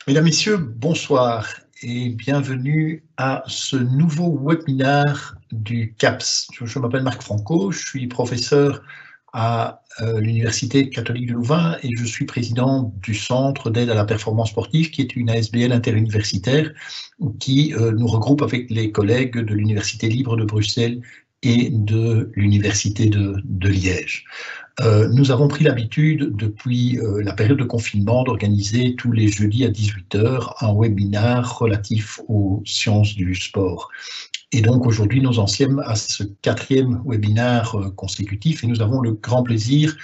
Mesdames, Messieurs, bonsoir et bienvenue à ce nouveau webinaire du CAPS. Je m'appelle Marc Franco, je suis professeur à l'Université catholique de Louvain et je suis président du Centre d'aide à la performance sportive, qui est une ASBL interuniversitaire qui nous regroupe avec les collègues de l'Université libre de Bruxelles et de l'Université de Liège. Nous avons pris l'habitude, depuis la période de confinement, d'organiser tous les jeudis à 18 h un webinaire relatif aux sciences du sport. Et donc aujourd'hui, nous en sommes à ce 4e webinaire consécutif et nous avons le grand plaisir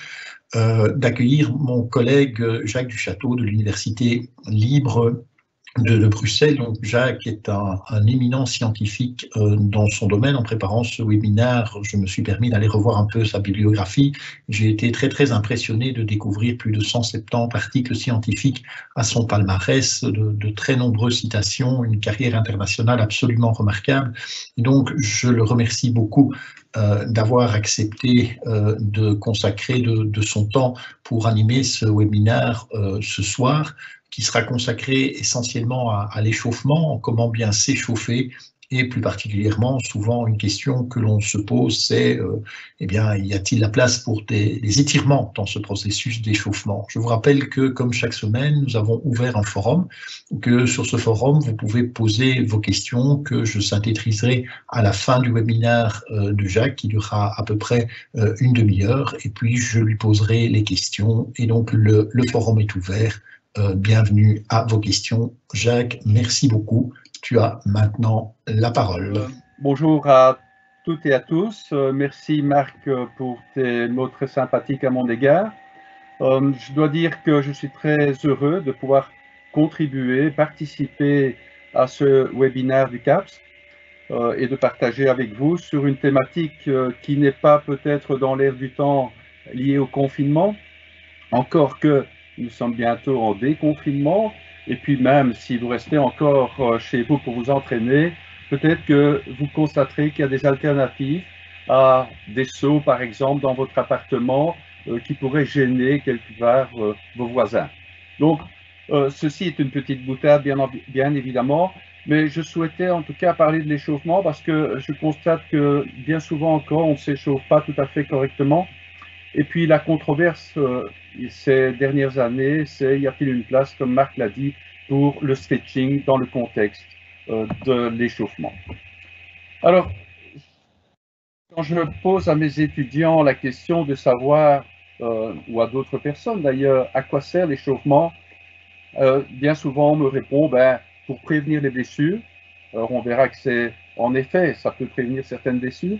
d'accueillir mon collègue Jacques Duchâteau de l'Université libre de Bruxelles. Donc Jacques est un éminent scientifique dans son domaine. En préparant ce webinaire, je me suis permis d'aller revoir un peu sa bibliographie. J'ai été très impressionné de découvrir plus de 170 articles scientifiques à son palmarès, de très nombreuses citations, une carrière internationale absolument remarquable. Et donc je le remercie beaucoup d'avoir accepté de consacrer de son temps pour animer ce webinaire ce soir, qui sera consacré essentiellement à l'échauffement, comment bien s'échauffer, et plus particulièrement, souvent, une question que l'on se pose, c'est eh bien, y a-t-il la place pour des étirements dans ce processus d'échauffement? Je vous rappelle que, comme chaque semaine, nous avons ouvert un forum, que sur ce forum, vous pouvez poser vos questions, que je synthétiserai à la fin du webinaire de Jacques, qui durera à peu près une demi-heure, et puis je lui poserai les questions, et donc le forum est ouvert. Bienvenue à vos questions. Jacques, merci beaucoup. Tu as maintenant la parole. Bonjour à toutes et à tous. Merci Marc pour tes mots très sympathiques à mon égard. Je dois dire que je suis très heureux de pouvoir contribuer, participer à ce webinaire du CAPS et de partager avec vous sur une thématique qui n'est pas peut-être dans l'air du temps liée au confinement, encore que nous sommes bientôt en déconfinement, et puis même si vous restez encore chez vous pour vous entraîner, peut-être que vous constaterez qu'il y a des alternatives à des seaux, par exemple, dans votre appartement qui pourraient gêner quelque part vos voisins. Donc, ceci est une petite boutade, bien évidemment, mais je souhaitais en tout cas parler de l'échauffement parce que je constate que bien souvent encore, on ne s'échauffe pas tout à fait correctement. Et puis la controverse ces dernières années, c'est y a-t-il une place, comme Marc l'a dit, pour le stretching dans le contexte de l'échauffement. Alors, quand je pose à mes étudiants la question de savoir, ou à d'autres personnes d'ailleurs, à quoi sert l'échauffement, bien souvent on me répond, pour prévenir les blessures. Alors on verra que c'est, en effet, ça peut prévenir certaines blessures,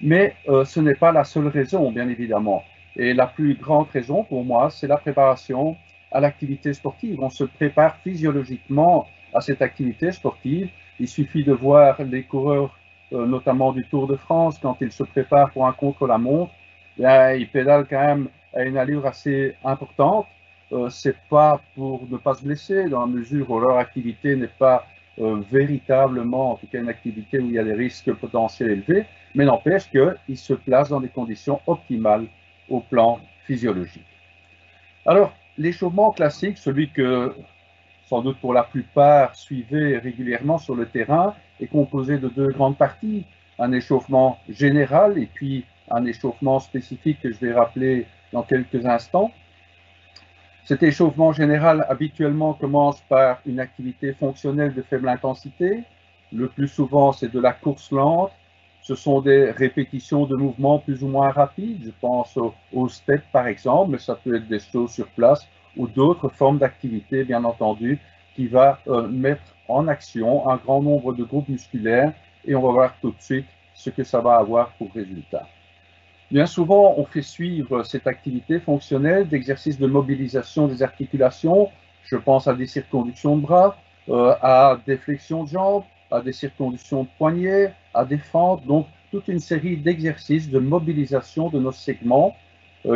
mais ce n'est pas la seule raison, bien évidemment. Et la plus grande raison pour moi, c'est la préparation à l'activité sportive. On se prépare physiologiquement à cette activité sportive. Il suffit de voir les coureurs, notamment du Tour de France, quand ils se préparent pour un contre-la-montre, ils pédalent quand même à une allure assez importante. C'est pas pour ne pas se blesser, dans la mesure où leur activité n'est pas véritablement, en tout cas une activité où il y a des risques potentiels élevés, mais n'empêche qu'ils se placent dans des conditions optimales au plan physiologique. Alors, l'échauffement classique, celui que sans doute pour la plupart suivez régulièrement sur le terrain, est composé de deux grandes parties, un échauffement général et puis un échauffement spécifique que je vais rappeler dans quelques instants. Cet échauffement général habituellement commence par une activité fonctionnelle de faible intensité. Le plus souvent, c'est de la course lente. Ce sont des répétitions de mouvements plus ou moins rapides. Je pense au step par exemple, mais ça peut être des sauts sur place ou d'autres formes d'activité, bien entendu, qui va mettre en action un grand nombre de groupes musculaires et on va voir tout de suite ce que ça va avoir pour résultat. Bien souvent, on fait suivre cette activité fonctionnelle d'exercices de mobilisation des articulations. Je pense à des circonductions de bras, à des flexions de jambes, à des circonductions de poignets, à des fentes. Donc, toute une série d'exercices de mobilisation de nos segments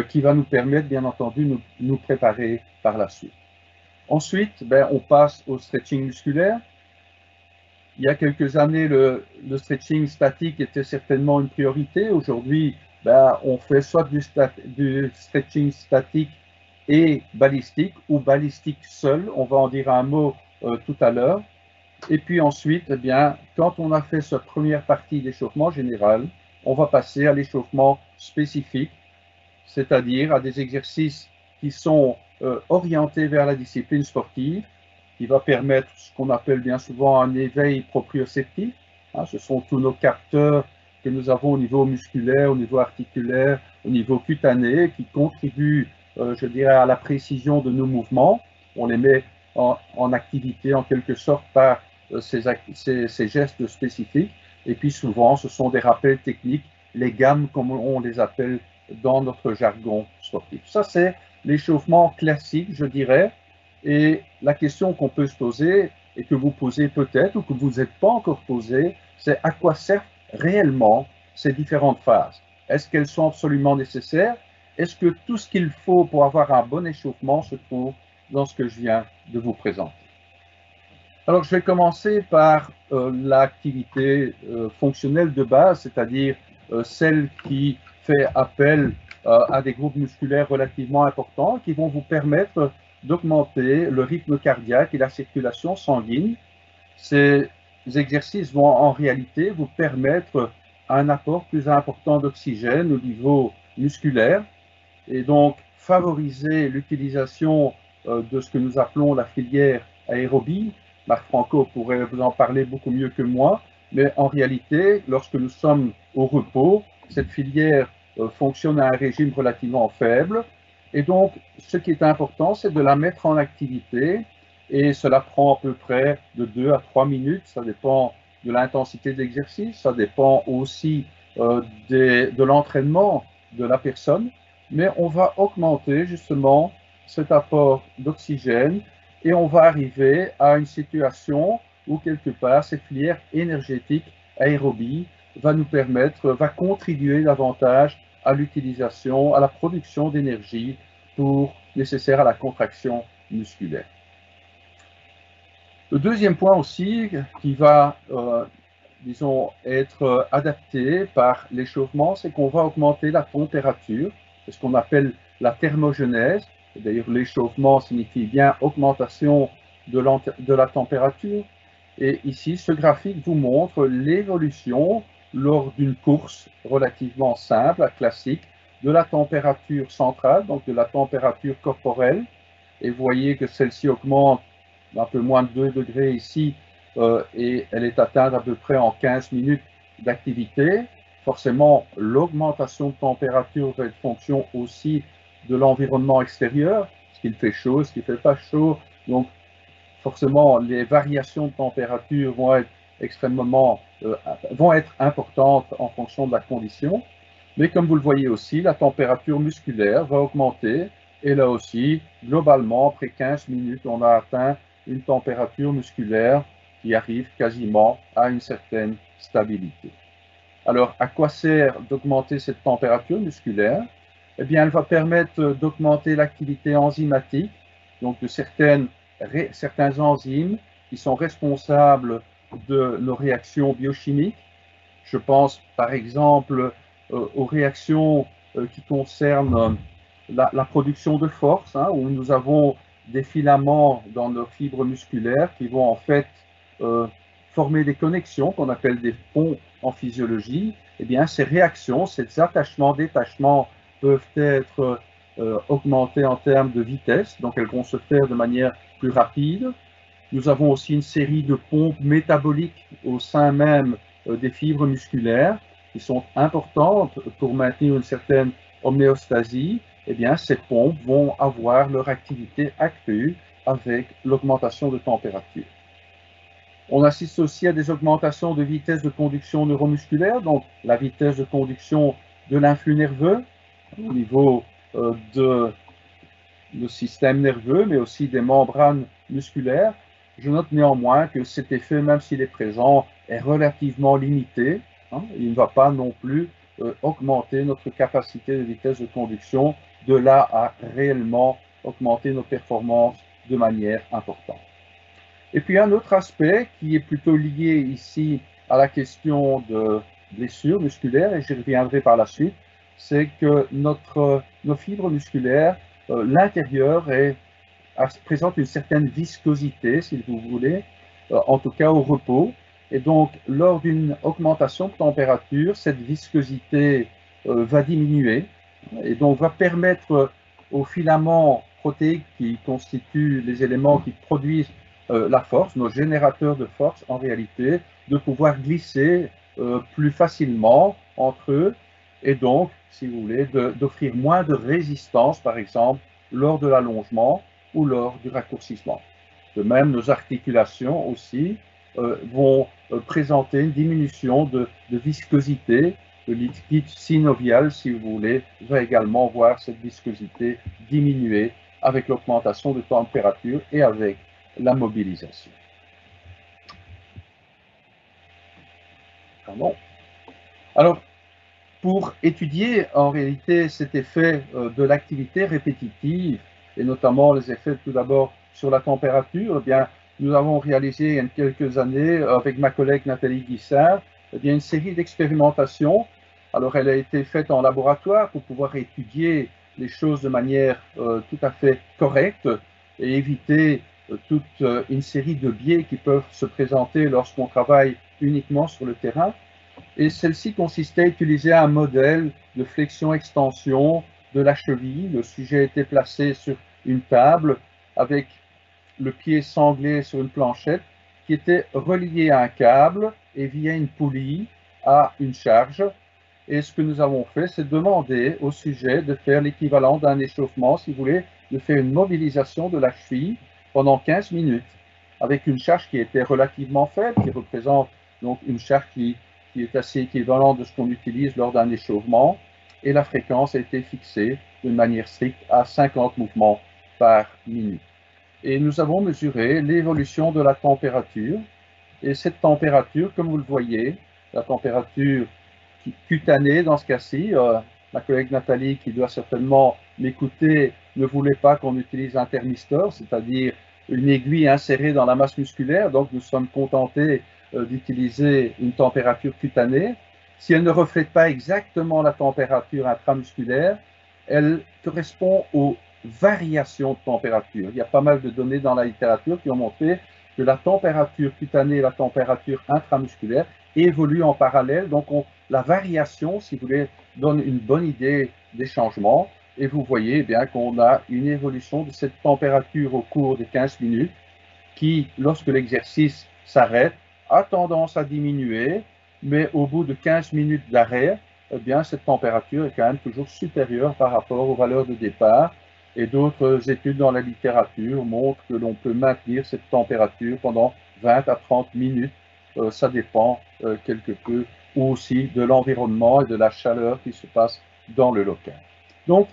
qui va nous permettre, bien entendu, de nous préparer par la suite. Ensuite, on passe au stretching musculaire. Il y a quelques années, le stretching statique était certainement une priorité. Aujourd'hui, on fait soit du stretching statique et balistique ou balistique seul. On va en dire un mot tout à l'heure. Et puis ensuite, eh bien, quand on a fait cette première partie d'échauffement général, on va passer à l'échauffement spécifique, c'est-à-dire à des exercices qui sont orientés vers la discipline sportive, qui va permettre ce qu'on appelle bien souvent un éveil proprioceptif. Ce sont tous nos capteurs que nous avons au niveau musculaire, au niveau articulaire, au niveau cutané, qui contribuent, je dirais, à la précision de nos mouvements. On les met en activité en quelque sorte par ces gestes spécifiques. Et puis souvent, ce sont des rappels techniques, les gammes comme on les appelle dans notre jargon sportif. Ça, c'est l'échauffement classique, je dirais. Et la question qu'on peut se poser, et que vous posez peut-être, ou que vous n'êtes pas encore posé, c'est à quoi servent réellement ces différentes phases? Est-ce qu'elles sont absolument nécessaires? Est-ce que tout ce qu'il faut pour avoir un bon échauffement se trouve dans ce que je viens de vous présenter? Alors, je vais commencer par l'activité fonctionnelle de base, c'est-à-dire celle qui fait appel à des groupes musculaires relativement importants qui vont vous permettre d'augmenter le rythme cardiaque et la circulation sanguine. Ces exercices vont en réalité vous permettre un apport plus important d'oxygène au niveau musculaire et donc favoriser l'utilisation de ce que nous appelons la filière aérobie. Marc Franco pourrait vous en parler beaucoup mieux que moi, mais en réalité, lorsque nous sommes au repos, cette filière fonctionne à un régime relativement faible. Et donc, ce qui est important, c'est de la mettre en activité. Et cela prend à peu près de 2 à 3 minutes. Ça dépend de l'intensité de l'exercice. Ça dépend aussi de l'entraînement de la personne. Mais on va augmenter justement cet apport d'oxygène et on va arriver à une situation où quelque part cette filière énergétique aérobie va nous permettre, va contribuer davantage à l'utilisation, à la production d'énergie nécessaire à la contraction musculaire. Le deuxième point aussi qui va, disons, être adapté par l'échauffement, c'est qu'on va augmenter la température, c'est ce qu'on appelle la thermogenèse. D'ailleurs, l'échauffement signifie bien augmentation de la température. Et ici, ce graphique vous montre l'évolution lors d'une course relativement simple, classique, de la température centrale, donc de la température corporelle. Et vous voyez que celle-ci augmente un peu moins de 2 degrés ici, et elle est atteinte à peu près en 15 minutes d'activité. Forcément, l'augmentation de température va être fonction aussi de l'environnement extérieur, est-ce qu'il fait chaud, est-ce qu'il ne fait pas chaud. Donc, forcément, les variations de température vont être importantes en fonction de la condition. Mais comme vous le voyez aussi, la température musculaire va augmenter. Et là aussi, globalement, après 15 minutes, on a atteint une température musculaire qui arrive quasiment à une certaine stabilité. Alors, à quoi sert d'augmenter cette température musculaire? Eh bien, elle va permettre d'augmenter l'activité enzymatique, donc de certains enzymes qui sont responsables de nos réactions biochimiques. Je pense par exemple aux réactions qui concernent la production de force, où nous avons des filaments dans nos fibres musculaires qui vont en fait former des connexions qu'on appelle des ponts en physiologie. Eh bien, ces réactions, ces attachements, détachements peuvent être augmentés en termes de vitesse, donc elles vont se faire de manière plus rapide. Nous avons aussi une série de pompes métaboliques au sein même des fibres musculaires qui sont importantes pour maintenir une certaine homéostasie. Eh bien, ces pompes vont avoir leur activité accrue avec l'augmentation de température. On assiste aussi à des augmentations de vitesse de conduction neuromusculaire, donc la vitesse de conduction de l'influx nerveux au niveau de nos systèmes nerveux, mais aussi des membranes musculaires. Je note néanmoins que cet effet, même s'il est présent, est relativement limité. Il ne va pas non plus augmenter notre capacité de vitesse de conduction, de là à réellement augmenter nos performances de manière importante. Et puis un autre aspect qui est plutôt lié ici à la question de blessures musculaires, et j'y reviendrai par la suite, c'est que nos fibres musculaires, l'intérieur est présente une certaine viscosité, si vous voulez, en tout cas au repos. Et donc, lors d'une augmentation de température, cette viscosité va diminuer et donc va permettre aux filaments protéiques qui constituent les éléments qui produisent la force, nos générateurs de force en réalité, de pouvoir glisser plus facilement entre eux et donc, si vous voulez, d'offrir moins de résistance, par exemple, lors de l'allongement ou lors du raccourcissement. De même, nos articulations aussi vont présenter une diminution de viscosité. Le liquide synovial, si vous voulez, va également voir cette viscosité diminuer avec l'augmentation de température et avec la mobilisation. Pardon. Alors, pour étudier en réalité cet effet de l'activité répétitive, et notamment les effets tout d'abord sur la température, eh bien, nous avons réalisé il y a quelques années avec ma collègue Nathalie Guissard une série d'expérimentations. Alors, elle a été faite en laboratoire pour pouvoir étudier les choses de manière tout à fait correcte et éviter toute une série de biais qui peuvent se présenter lorsqu'on travaille uniquement sur le terrain. Et celle-ci consistait à utiliser un modèle de flexion-extension de la cheville. Le sujet était placé sur une table avec le pied sanglé sur une planchette qui était relié à un câble et via une poulie à une charge. Et ce que nous avons fait, c'est demander au sujet de faire l'équivalent d'un échauffement, si vous voulez, de faire une mobilisation de la cheville pendant 15 minutes avec une charge qui était relativement faible, qui représente donc une charge qui est assez équivalente de ce qu'on utilise lors d'un échauffement, et la fréquence a été fixée de manière stricte à 50 mouvements par minute. Et nous avons mesuré l'évolution de la température, et cette température, comme vous le voyez, la température cutanée dans ce cas-ci, ma collègue Nathalie, qui doit certainement m'écouter, ne voulait pas qu'on utilise un thermistor, c'est-à-dire une aiguille insérée dans la masse musculaire, donc nous sommes contentés d'utiliser une température cutanée. Si elle ne reflète pas exactement la température intramusculaire, elle correspond aux variations de température. Il y a pas mal de données dans la littérature qui ont montré que la température cutanée et la température intramusculaire évoluent en parallèle. Donc, la variation, si vous voulez, donne une bonne idée des changements. Et vous voyez bien qu'on a une évolution de cette température au cours de 15 minutes qui, lorsque l'exercice s'arrête, a tendance à diminuer, mais au bout de 15 minutes d'arrêt, eh bien, cette température est quand même toujours supérieure par rapport aux valeurs de départ. Et d'autres études dans la littérature montrent que l'on peut maintenir cette température pendant 20 à 30 minutes. Ça dépend quelque peu aussi de l'environnement et de la chaleur qui se passe dans le local. Donc,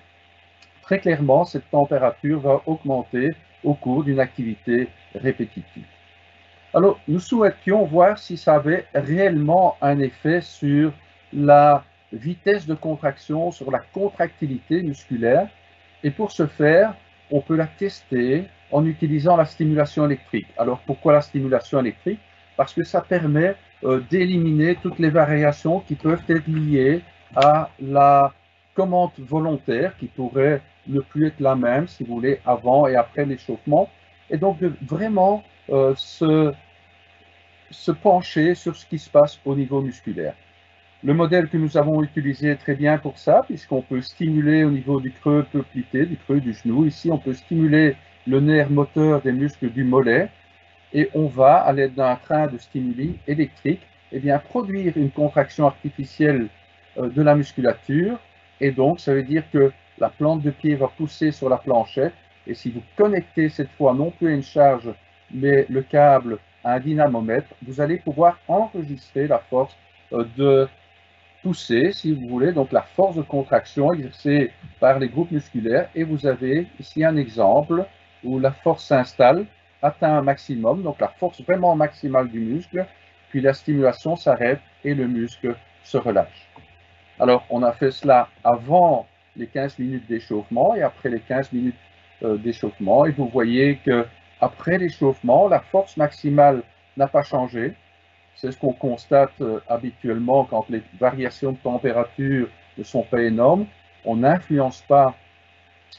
très clairement, cette température va augmenter au cours d'une activité répétitive. Alors, nous souhaitions voir si ça avait réellement un effet sur la vitesse de contraction, sur la contractilité musculaire. Et pour ce faire, on peut la tester en utilisant la stimulation électrique. Alors, pourquoi la stimulation électrique? Parce que ça permet d'éliminer toutes les variations qui peuvent être liées à la commande volontaire qui pourrait ne plus être la même, si vous voulez, avant et après l'échauffement. Et donc, de vraiment se pencher sur ce qui se passe au niveau musculaire. Le modèle que nous avons utilisé est très bien pour ça, puisqu'on peut stimuler au niveau du creux poplité, du creux du genou. Ici, on peut stimuler le nerf moteur des muscles du mollet, et on va, à l'aide d'un train de stimuli électriques, eh bien, produire une contraction artificielle de la musculature, et donc ça veut dire que la plante de pied va pousser sur la planchette, et si vous connectez cette fois non plus à une charge, mais le câble à un dynamomètre, vous allez pouvoir enregistrer la force de pousser, si vous voulez, donc la force de contraction exercée par les groupes musculaires, et vous avez ici un exemple où la force s'installe, atteint un maximum, donc la force vraiment maximale du muscle, puis la stimulation s'arrête et le muscle se relâche. Alors, on a fait cela avant les 15 minutes d'échauffement et après les 15 minutes d'échauffement, et vous voyez que après l'échauffement, la force maximale n'a pas changé. C'est ce qu'on constate habituellement quand les variations de température ne sont pas énormes. On n'influence pas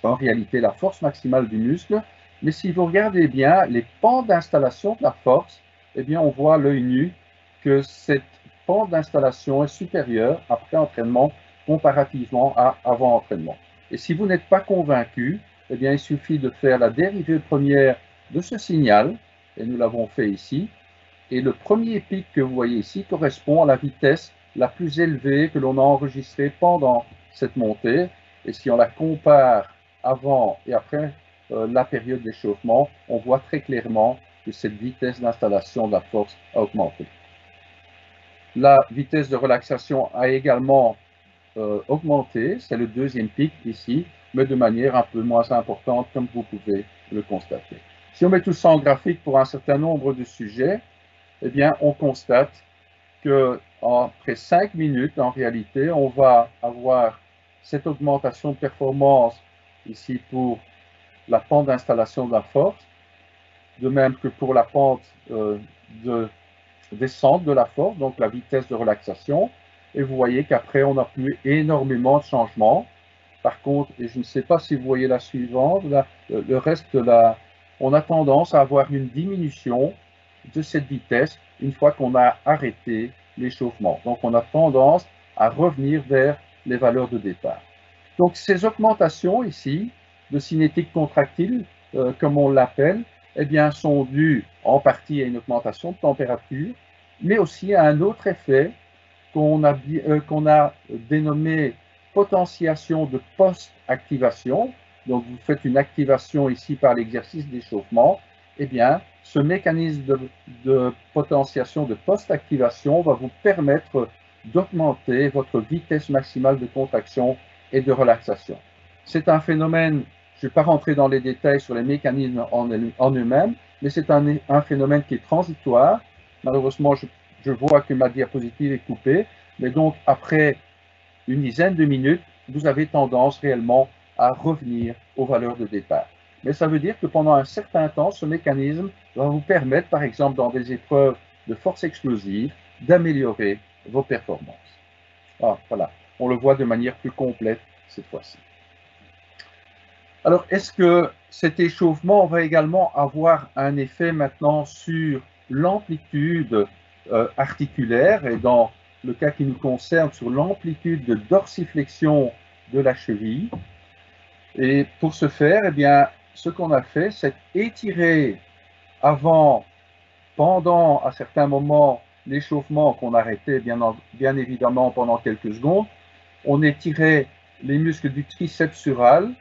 en réalité la force maximale du muscle, Mais si vous regardez bien les pentes d'installation de la force, eh bien, on voit à l'œil nu que cette pente d'installation est supérieure après entraînement comparativement à avant entraînement. Et si vous n'êtes pas convaincu, eh bien, il suffit de faire la dérivée première de ce signal, et nous l'avons fait ici, et le premier pic que vous voyez ici correspond à la vitesse la plus élevée que l'on a enregistrée pendant cette montée. Et si on la compare avant et après la période d'échauffement, on voit très clairement que cette vitesse d'installation de la force a augmenté. La vitesse de relaxation a également augmenté, c'est le deuxième pic ici, mais de manière un peu moins importante, comme vous pouvez le constater. Si on met tout ça en graphique pour un certain nombre de sujets, eh bien, on constate qu'après 5 minutes, en réalité, on va avoir cette augmentation de performance ici pour la pente d'installation de la force, de même que pour la pente de descente de la force, donc la vitesse de relaxation. Et vous voyez qu'après, on n'a plus énormément de changements. Par contre, et je ne sais pas si vous voyez la suivante, le reste de la... On a tendance à avoir une diminution de cette vitesse une fois qu'on a arrêté l'échauffement. Donc, on a tendance à revenir vers les valeurs de départ. Donc, ces augmentations ici de cinétique contractile, comme on l'appelle, eh bien, sont dues en partie à une augmentation de température, mais aussi à un autre effet qu'on a dénommé potentiation de post-activation. Donc, vous faites une activation ici par l'exercice d'échauffement. Eh bien, ce mécanisme de potentiation de post-activation va vous permettre d'augmenter votre vitesse maximale de contraction et de relaxation. C'est un phénomène, je ne vais pas rentrer dans les détails sur les mécanismes en eux-mêmes, mais c'est un phénomène qui est transitoire. Malheureusement, je vois que ma diapositive est coupée, mais donc après une dizaine de minutes, vous avez tendance réellement à revenir aux valeurs de départ. Mais ça veut dire que pendant un certain temps, ce mécanisme va vous permettre, par exemple dans des épreuves de force explosive, d'améliorer vos performances. Ah, voilà, on le voit de manière plus complète cette fois-ci. Alors, est-ce que cet échauffement va également avoir un effet maintenant sur l'amplitude articulaire et dans le cas qui nous concerne sur l'amplitude de dorsiflexion de la cheville? Et pour ce faire, eh bien, ce qu'on a fait, c'est étirer avant, pendant, à certains moments, l'échauffement qu'on arrêtait bien évidemment pendant quelques secondes. On étirait les muscles du triceps sural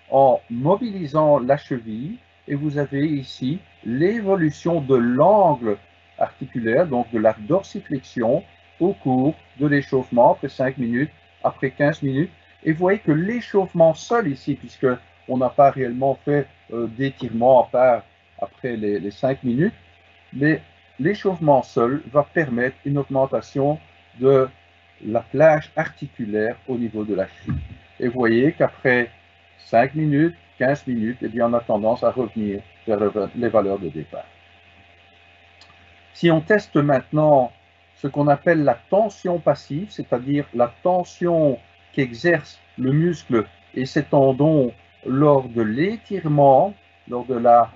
en mobilisant la cheville, et vous avez ici l'évolution de l'angle articulaire, donc de la dorsiflexion au cours de l'échauffement, après 5 minutes, après 15 minutes. Et vous voyez que l'échauffement seul ici, puisque on n'a pas réellement fait d'étirement à part après les 5 minutes, mais l'échauffement seul va permettre une augmentation de la plage articulaire au niveau de la cheville. Et vous voyez qu'après 5 minutes, 15 minutes, eh bien, on a tendance à revenir vers les valeurs de départ. Si on teste maintenant ce qu'on appelle la tension passive, c'est-à-dire la tension qu'exerce le muscle et ses tendons lors de l'étirement, lors de la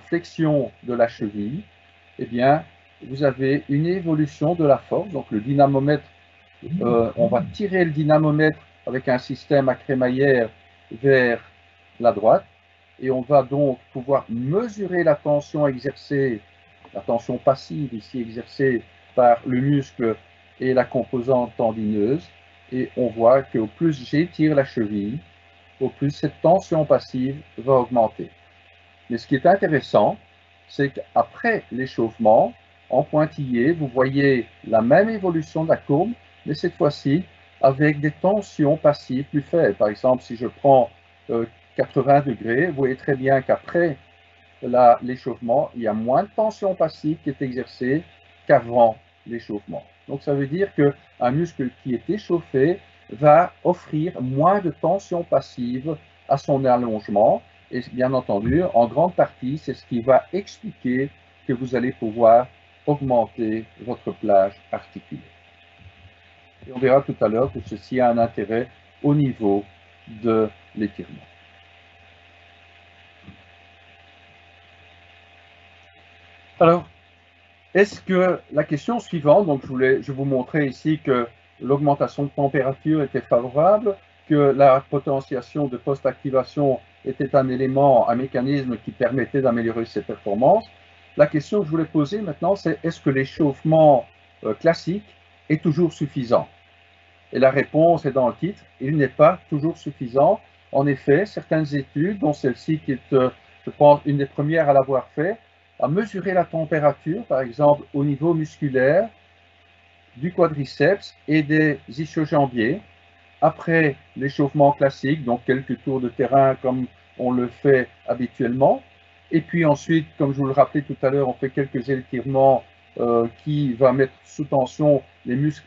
flexion de la cheville, eh bien, vous avez une évolution de la force. Donc, le dynamomètre, on va tirer le dynamomètre avec un système à crémaillère vers la droite, et on va donc pouvoir mesurer la tension exercée, la tension passive ici exercée par le muscle et la composante tendineuse, et on voit qu'au plus j'étire la cheville, au plus cette tension passive va augmenter. Mais ce qui est intéressant, c'est qu'après l'échauffement, en pointillé, vous voyez la même évolution de la courbe, mais cette fois-ci avec des tensions passives plus faibles. Par exemple, si je prends 80 degrés, vous voyez très bien qu'après l'échauffement, il y a moins de tension passive qui est exercée qu'avant l'échauffement. Donc ça veut dire qu'un muscle qui est échauffé va offrir moins de tension passive à son allongement. Et bien entendu, en grande partie, c'est ce qui va expliquer que vous allez pouvoir augmenter votre plage articulaire. Et on verra tout à l'heure que ceci a un intérêt au niveau de l'étirement. Alors, est-ce que la question suivante, donc je vous montrais ici que l'augmentation de température était favorable, que la potentiation de post-activation était un élément, un mécanisme qui permettait d'améliorer ses performances. La question que je voulais poser maintenant, c'est est-ce que l'échauffement classique est toujours suffisant? Et la réponse est dans le titre, il n'est pas toujours suffisant. En effet, certaines études, dont celle-ci qui est, je pense, une des premières à l'avoir fait, a mesuré la température, par exemple, au niveau musculaire du quadriceps et des ischio-jambiers après l'échauffement classique, donc quelques tours de terrain comme on le fait habituellement. Et puis ensuite, comme je vous le rappelais tout à l'heure, on fait quelques étirements qui vont mettre sous tension les muscles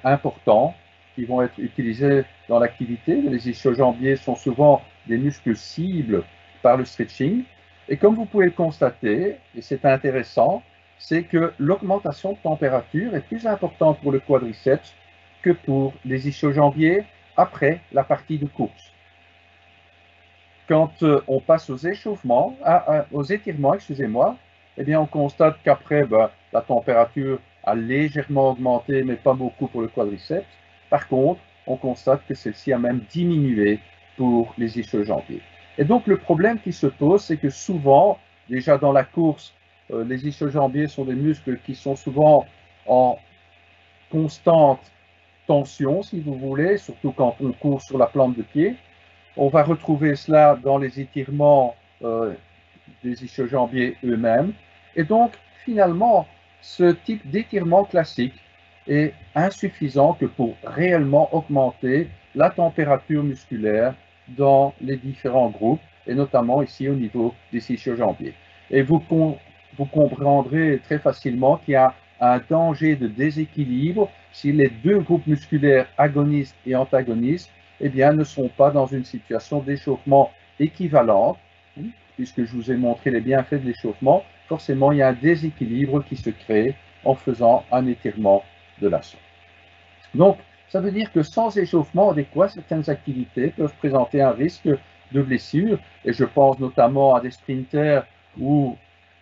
importants qui vont être utilisés dans l'activité. Les ischio-jambiers sont souvent des muscles cibles par le stretching. Et comme vous pouvez le constater, et c'est intéressant, c'est que l'augmentation de température est plus importante pour le quadriceps que pour les ischio-jambiers après la partie de course. Quand on passe aux échauffements, aux étirements, excusez-moi, eh bien on constate qu'après, la température a légèrement augmenté, mais pas beaucoup pour le quadriceps. Par contre, on constate que celle-ci a même diminué pour les ischio-jambiers. Et donc le problème qui se pose, c'est que souvent, déjà dans la course, les ischio-jambiers sont des muscles qui sont souvent en constante tension, si vous voulez, surtout quand on court sur la plante de pied. On va retrouver cela dans les étirements des ischio-jambiers eux-mêmes. Et donc, finalement, ce type d'étirement classique est insuffisant que pour réellement augmenter la température musculaire dans les différents groupes, et notamment ici au niveau des ischio-jambiers. Et vous comprendrez très facilement qu'il y a un danger de déséquilibre si les deux groupes musculaires agonistes et antagonistes eh bien, ne sont pas dans une situation d'échauffement équivalente, puisque je vous ai montré les bienfaits de l'échauffement, forcément il y a un déséquilibre qui se crée en faisant un étirement de la sorte. Donc, ça veut dire que sans échauffement adéquat, certaines activités peuvent présenter un risque de blessure, et je pense notamment à des sprinters où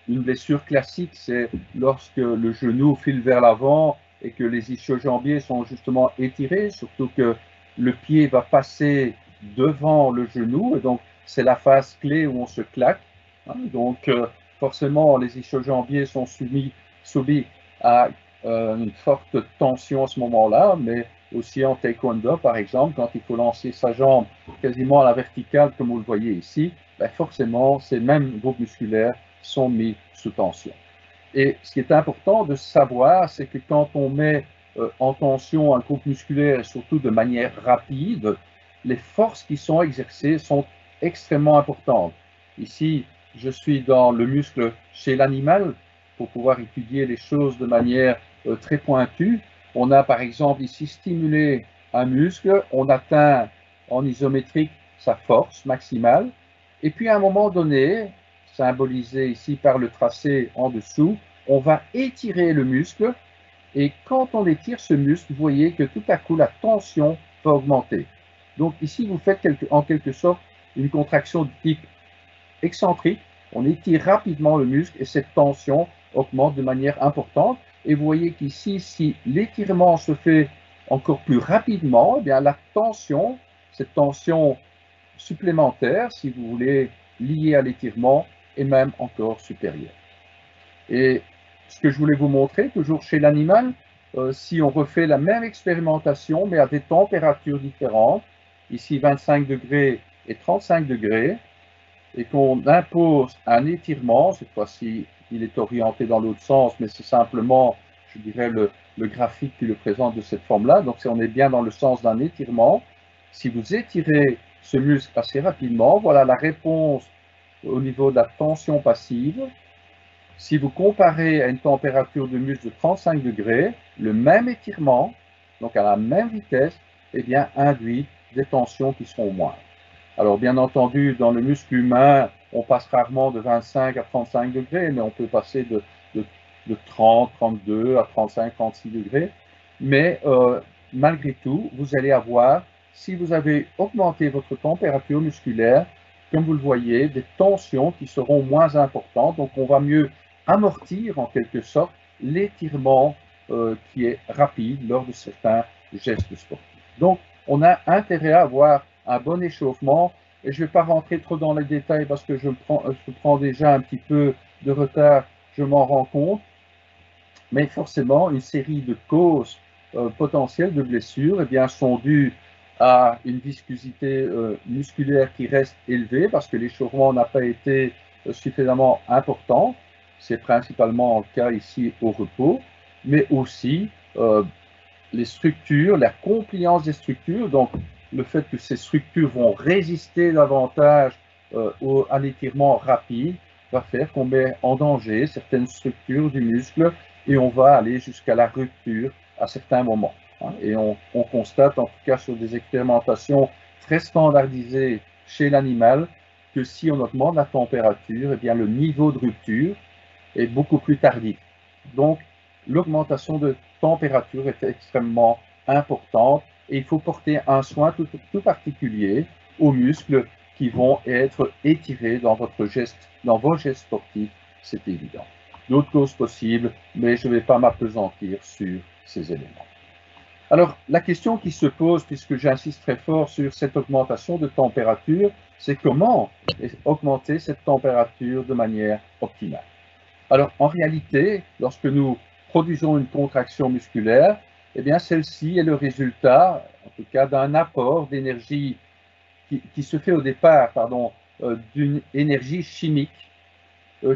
une blessure classique, c'est lorsque le genou file vers l'avant et que les ischio-jambiers sont justement étirés, surtout que le pied va passer devant le genou, et donc c'est la phase clé où on se claque. Donc forcément, les ischio-jambiers sont soumis à une forte tension à ce moment-là, mais aussi en taekwondo, par exemple, quand il faut lancer sa jambe quasiment à la verticale, comme vous le voyez ici, forcément, ces mêmes groupes musculaires sont mis sous tension. Et ce qui est important de savoir, c'est que quand on met en tension un groupe musculaire, et surtout de manière rapide, les forces qui sont exercées sont extrêmement importantes. Ici, je suis dans le muscle chez l'animal pour pouvoir étudier les choses de manière très pointue. On a par exemple ici stimulé un muscle, on atteint en isométrique sa force maximale, et puis à un moment donné, symbolisé ici par le tracé en dessous, on va étirer le muscle, et quand on étire ce muscle, vous voyez que tout à coup la tension va augmenter. Donc ici, vous faites en quelque sorte une contraction de type excentrique, on étire rapidement le muscle et cette tension augmente de manière importante. Et vous voyez qu'ici, si l'étirement se fait encore plus rapidement, eh bien la tension, cette tension supplémentaire, si vous voulez, liée à l'étirement, est même encore supérieure. Et ce que je voulais vous montrer, toujours chez l'animal, si on refait la même expérimentation, mais à des températures différentes, ici 25 degrés et 35 degrés, et qu'on impose un étirement, cette fois-ci il est orienté dans l'autre sens, mais c'est simplement, je dirais, le graphique qui le présente de cette forme-là, donc on est bien dans le sens d'un étirement. Si vous étirez ce muscle assez rapidement, voilà la réponse au niveau de la tension passive. Si vous comparez à une température de muscle de 35 degrés, le même étirement, donc à la même vitesse, eh bien, induit des tensions qui seront moindres. Alors, bien entendu, dans le muscle humain, on passe rarement de 25 à 35 degrés, mais on peut passer de 30, 32 à 35, 36 degrés. Mais malgré tout, vous allez avoir, si vous avez augmenté votre température musculaire, comme vous le voyez, des tensions qui seront moins importantes. Donc, on va mieux amortir en quelque sorte l'étirement qui est rapide lors de certains gestes sportifs. Donc, on a intérêt à avoir un bon échauffement, et je ne vais pas rentrer trop dans les détails parce que je prends déjà un petit peu de retard, je m'en rends compte, mais forcément, une série de causes potentielles de blessures sont dues à une viscosité musculaire qui reste élevée parce que l'échauffement n'a pas été suffisamment important. C'est principalement le cas ici au repos, mais aussi les structures, la compliance des structures, donc le fait que ces structures vont résister davantage à l'étirement rapide va faire qu'on met en danger certaines structures du muscle et on va aller jusqu'à la rupture à certains moments. Et on constate, en tout cas sur des expérimentations très standardisées chez l'animal, que si on augmente la température, le niveau de rupture est beaucoup plus tardif. Donc, l'augmentation de température est extrêmement importante et il faut porter un soin tout particulier aux muscles qui vont être étirés dans vos gestes sportifs, c'est évident. D'autres causes possibles, mais je ne vais pas m'appesantir sur ces éléments. Alors, la question qui se pose, puisque j'insiste très fort sur cette augmentation de température, c'est comment augmenter cette température de manière optimale. Alors, en réalité, lorsque nous produisons une contraction musculaire, celle-ci est le résultat, en tout cas, d'un apport d'énergie qui se fait au départ, d'une énergie chimique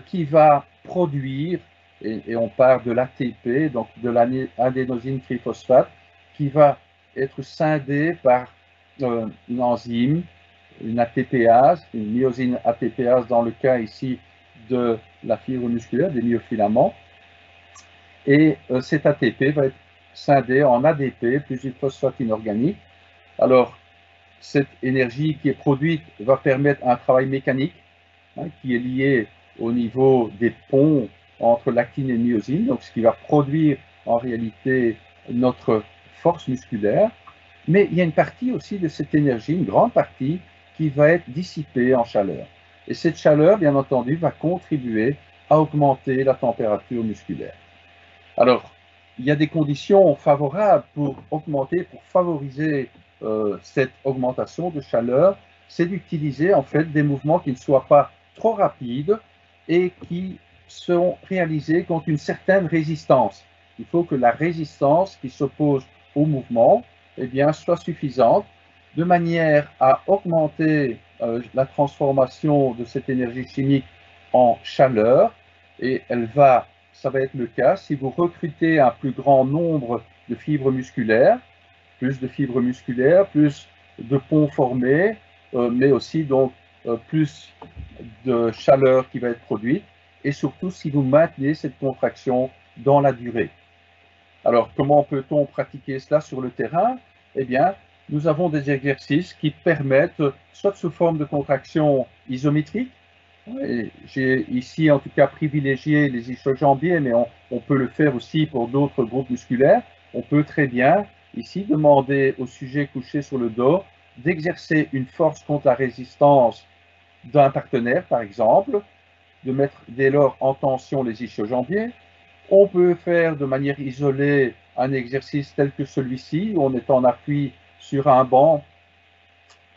qui va produire, et on part de l'ATP, donc de l'adénosine triphosphate, qui va être scindée par une enzyme, une ATPase, une myosine ATPase dans le cas ici de la fibre musculaire, des myofilaments. Et cet ATP va être scindé en ADP plus du phosphate inorganique. Alors, cette énergie qui est produite va permettre un travail mécanique qui est lié au niveau des ponts entre l'actine et myosine, donc ce qui va produire en réalité notre force musculaire. Mais il y a une partie aussi de cette énergie, une grande partie, qui va être dissipée en chaleur. Et cette chaleur, bien entendu, va contribuer à augmenter la température musculaire. Alors, il y a des conditions favorables pour augmenter, pour favoriser cette augmentation de chaleur, c'est d'utiliser en fait des mouvements qui ne soient pas trop rapides et qui sont réalisés contre une certaine résistance. Il faut que la résistance qui s'oppose au mouvement soit suffisante de manière à augmenter la transformation de cette énergie chimique en chaleur, et ça va être le cas si vous recrutez un plus grand nombre de fibres musculaires, plus de ponts formés, mais aussi donc plus de chaleur qui va être produite, et surtout si vous maintenez cette contraction dans la durée. Alors, comment peut-on pratiquer cela sur le terrain? Nous avons des exercices qui permettent, soit sous forme de contraction isométrique, j'ai ici en tout cas privilégié les ischio-jambiers, mais on peut le faire aussi pour d'autres groupes musculaires. On peut très bien ici demander au sujet couché sur le dos d'exercer une force contre la résistance d'un partenaire, par exemple, de mettre dès lors en tension les ischio-jambiers. On peut faire de manière isolée un exercice tel que celui-ci, où on est en appui sur un banc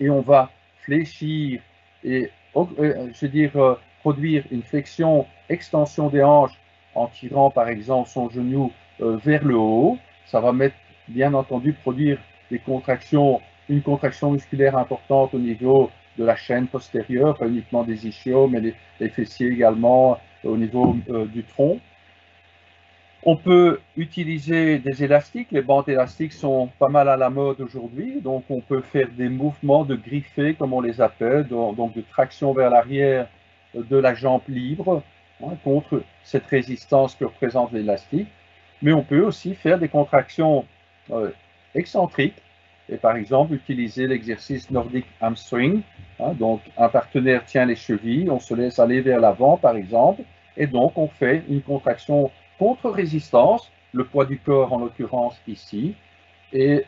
et on va fléchir et produire une flexion, extension des hanches en tirant par exemple son genou vers le haut. Ça va bien entendu produire une contraction musculaire importante au niveau de la chaîne postérieure, pas uniquement des ischios, mais les fessiers également au niveau du tronc. On peut utiliser des élastiques, les bandes élastiques sont pas mal à la mode aujourd'hui, donc on peut faire des mouvements de griffés, comme on les appelle, donc de traction vers l'arrière de la jambe libre contre cette résistance que représente l'élastique. Mais on peut aussi faire des contractions excentriques, et par exemple utiliser l'exercice Nordic Hamstring. Donc un partenaire tient les chevilles, on se laisse aller vers l'avant par exemple, et donc on fait une contraction contre-résistance, le poids du corps en l'occurrence ici, et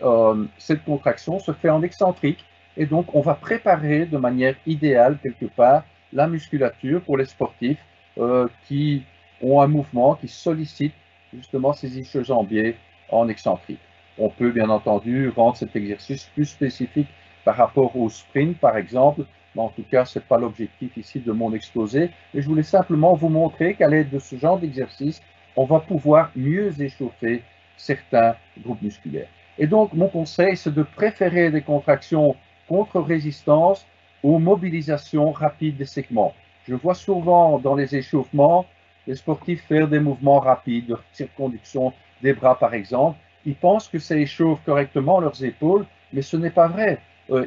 cette contraction se fait en excentrique, et donc on va préparer de manière idéale quelque part la musculature pour les sportifs qui ont un mouvement qui sollicite justement ces ischio-jambiers en excentrique. On peut bien entendu rendre cet exercice plus spécifique par rapport au sprint, par exemple, mais en tout cas, ce n'est pas l'objectif ici de mon exposé. Et je voulais simplement vous montrer qu'à l'aide de ce genre d'exercice, on va pouvoir mieux échauffer certains groupes musculaires. Et donc, mon conseil, c'est de préférer des contractions contre résistance aux mobilisations rapides des segments. Je vois souvent dans les échauffements les sportifs faire des mouvements rapides de circonduction des bras, par exemple. Ils pensent que ça échauffe correctement leurs épaules, mais ce n'est pas vrai.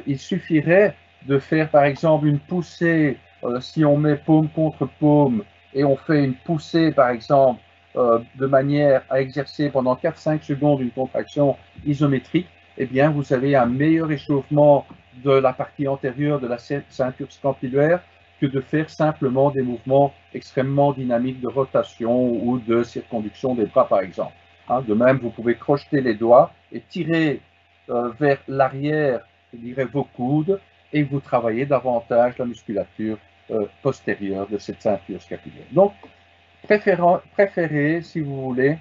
Il suffirait de faire, par exemple, une poussée, si on met paume contre paume, et on fait une poussée, par exemple, de manière à exercer pendant 4-5 secondes une contraction isométrique, eh bien, vous avez un meilleur échauffement de la partie antérieure de la ceinture scapulaire que de faire simplement des mouvements extrêmement dynamiques de rotation ou de circonduction des bras, par exemple. De même, vous pouvez crocheter les doigts et tirer vers l'arrière, je dirais, vos coudes, et vous travaillez davantage la musculature postérieure de cette ceinture scapulaire. Donc, préférez, si vous voulez,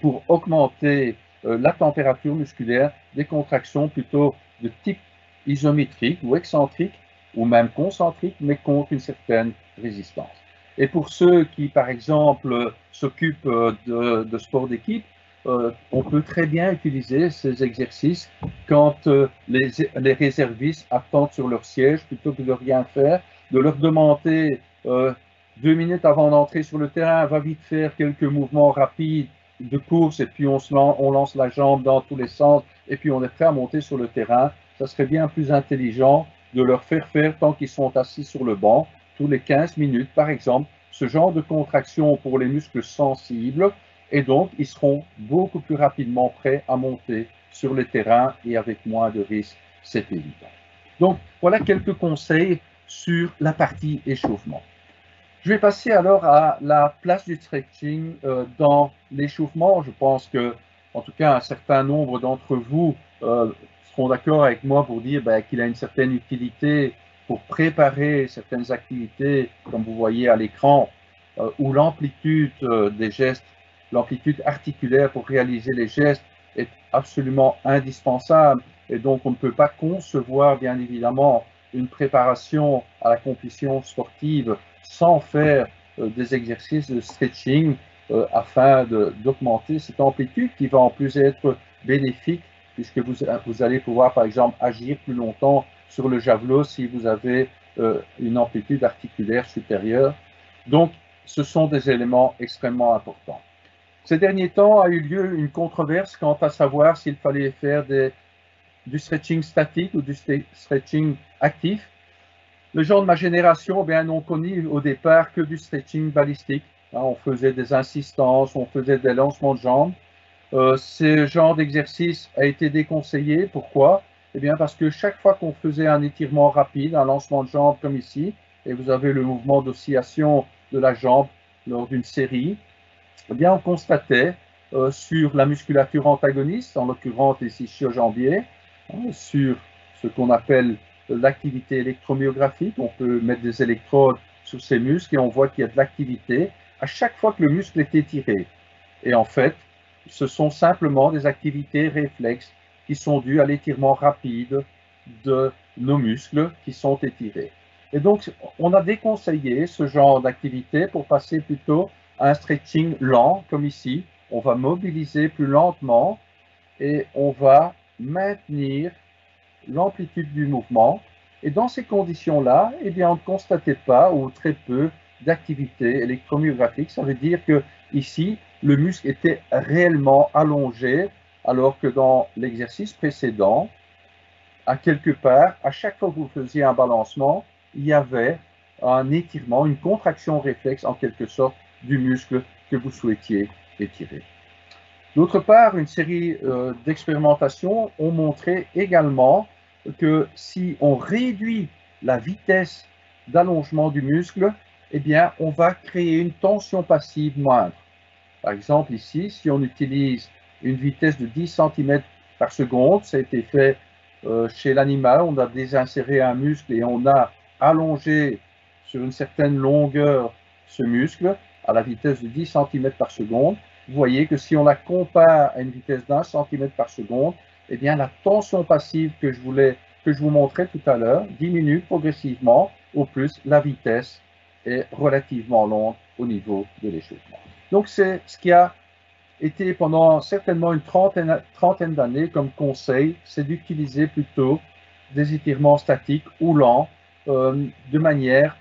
pour augmenter la température musculaire, des contractions plutôt de type isométrique ou excentrique, ou même concentrique, mais contre une certaine résistance. Et pour ceux qui, par exemple, s'occupent de sport d'équipe, on peut très bien utiliser ces exercices quand les réservistes attendent sur leur siège plutôt que de rien faire, de leur demander 2 minutes avant d'entrer sur le terrain, va vite faire quelques mouvements rapides de course et puis on lance la jambe dans tous les sens et puis on est prêt à monter sur le terrain. Ça serait bien plus intelligent de leur faire tant qu'ils sont assis sur le banc, tous les 15 minutes par exemple, ce genre de contraction pour les muscles sensibles, et donc ils seront beaucoup plus rapidement prêts à monter sur le terrain et avec moins de risques, c'est évident. Donc voilà quelques conseils sur la partie échauffement. Je vais passer alors à la place du stretching dans l'échauffement. Je pense que, en tout cas, un certain nombre d'entre vous seront d'accord avec moi pour dire qu'il a une certaine utilité pour préparer certaines activités, comme vous voyez à l'écran, où l'amplitude des gestes, l'amplitude articulaire pour réaliser les gestes est absolument indispensable. Et donc, on ne peut pas concevoir, bien évidemment, une préparation à la compétition sportive sans faire des exercices de stretching afin d'augmenter cette amplitude qui va en plus être bénéfique puisque vous allez pouvoir par exemple agir plus longtemps sur le javelot si vous avez une amplitude articulaire supérieure. Donc ce sont des éléments extrêmement importants. Ces derniers temps a eu lieu une controverse quant à savoir s'il fallait faire du stretching statique ou du stretching actif. Les gens de ma génération n'ont connu au départ que du stretching balistique. On faisait des insistances, on faisait des lancements de jambes. Ce genre d'exercice a été déconseillé. Pourquoi? Eh bien parce que chaque fois qu'on faisait un étirement rapide, un lancement de jambes comme ici, et vous avez le mouvement d'oscillation de la jambe lors d'une série, eh bien on constatait sur la musculature antagoniste, en l'occurrence les ischio-jambiers, sur ce qu'on appelle l'activité électromyographique. On peut mettre des électrodes sur ces muscles et on voit qu'il y a de l'activité à chaque fois que le muscle est étiré. Et en fait, ce sont simplement des activités réflexes qui sont dues à l'étirement rapide de nos muscles qui sont étirés. Et donc, on a déconseillé ce genre d'activité pour passer plutôt à un stretching lent, comme ici. On va mobiliser plus lentement et on va maintenir l'amplitude du mouvement. Et dans ces conditions-là, eh bien, on ne constatait pas ou très peu d'activité électromyographique. Ça veut dire que ici, le muscle était réellement allongé, alors que dans l'exercice précédent, à quelque part, à chaque fois que vous faisiez un balancement, il y avait un étirement, une contraction réflexe en quelque sorte du muscle que vous souhaitiez étirer. D'autre part, une série d'expérimentations ont montré également que si on réduit la vitesse d'allongement du muscle, eh bien, on va créer une tension passive moindre. Par exemple, ici, si on utilise une vitesse de 10 cm par seconde, ça a été fait chez l'animal, on a désinséré un muscle et on a allongé sur une certaine longueur ce muscle, à la vitesse de 10 cm par seconde, vous voyez que si on la compare à une vitesse d'1 cm par seconde, eh bien la tension passive que je vous montrais tout à l'heure diminue progressivement. Au plus, la vitesse est relativement longue au niveau de l'échauffement. Donc c'est ce qui a été pendant certainement une trentaine d'années comme conseil, c'est d'utiliser plutôt des étirements statiques ou lents de manière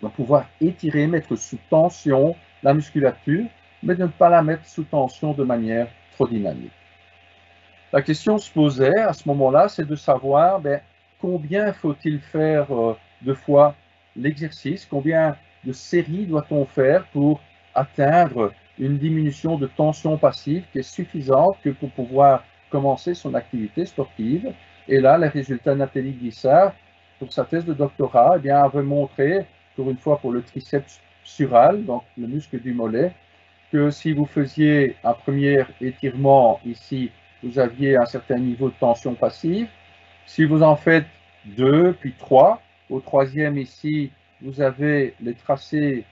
à pouvoir étirer, mettre sous tension la musculature, mais de ne pas la mettre sous tension de manière trop dynamique. La question se posait à ce moment-là, c'est de savoir combien faut-il faire de fois l'exercice, combien de séries doit-on faire pour atteindre une diminution de tension passive qui est suffisante que pour pouvoir commencer son activité sportive. Et là, les résultats de Nathalie Guissard, pour sa thèse de doctorat, avaient montré, pour une fois pour le triceps sural, donc le muscle du mollet, que si vous faisiez un premier étirement ici, vous aviez un certain niveau de tension passive. Si vous en faites 2, puis 3, au troisième ici, vous avez les tracés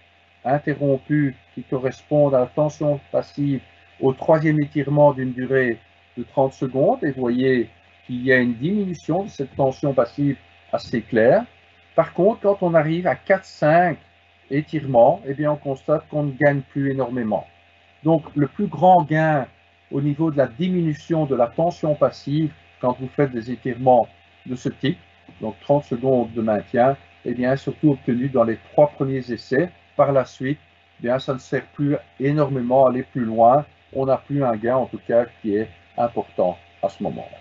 interrompus qui correspondent à la tension passive au troisième étirement d'une durée de 30 secondes. Et vous voyez qu'il y a une diminution de cette tension passive assez claire. Par contre, quand on arrive à 4-5 étirements, on constate qu'on ne gagne plus énormément. Donc, le plus grand gain au niveau de la diminution de la tension passive quand vous faites des étirements de ce type, donc 30 secondes de maintien, est surtout obtenu dans les 3 premiers essais. Par la suite, ça ne sert plus énormément à aller plus loin. On n'a plus un gain, en tout cas, qui est important à ce moment-là.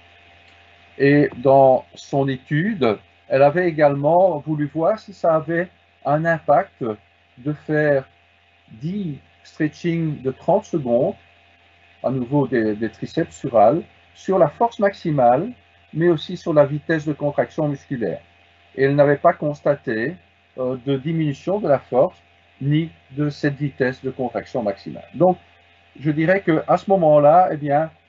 Et dans son étude, elle avait également voulu voir si ça avait un impact de faire 10 stretching de 30 secondes, à nouveau des triceps surales, sur la force maximale, mais aussi sur la vitesse de contraction musculaire. Et elle n'avait pas constaté de diminution de la force, ni de cette vitesse de contraction maximale. Donc, je dirais qu'à ce moment-là,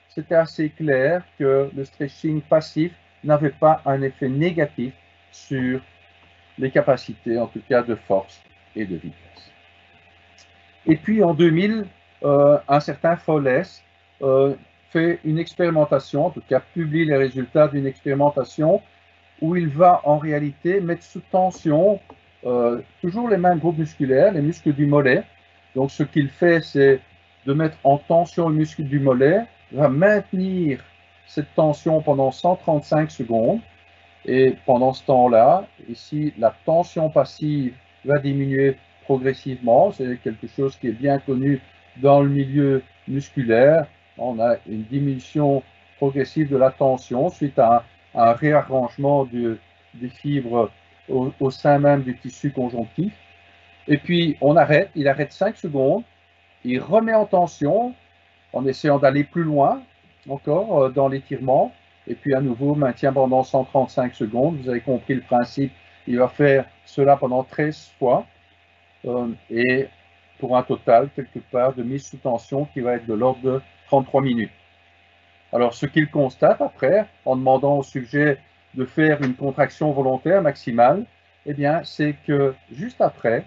c'était assez clair que le stretching passif n'avait pas un effet négatif sur les capacités, en tout cas de force et de vitesse. Et puis en 2000, un certain Fowles fait une expérimentation, en tout cas publie les résultats d'une expérimentation où il va en réalité mettre sous tension toujours les mêmes groupes musculaires, les muscles du mollet. Donc ce qu'il fait, c'est de mettre en tension le muscle du mollet, va maintenir cette tension pendant 135 secondes. Et pendant ce temps-là, ici, la tension passive va diminuer progressivement. C'est quelque chose qui est bien connu dans le milieu musculaire. On a une diminution progressive de la tension suite à un réarrangement des fibres au sein même du tissu conjonctif. Et puis, il arrête 5 secondes, il remet en tension en essayant d'aller plus loin encore dans l'étirement. Et puis à nouveau, maintien pendant 135 secondes. Vous avez compris le principe. Il va faire cela pendant 13 fois. Et pour un total, quelque part, de mise sous tension qui va être de l'ordre de 33 minutes. Alors, ce qu'il constate après, en demandant au sujet de faire une contraction volontaire maximale, c'est que juste après,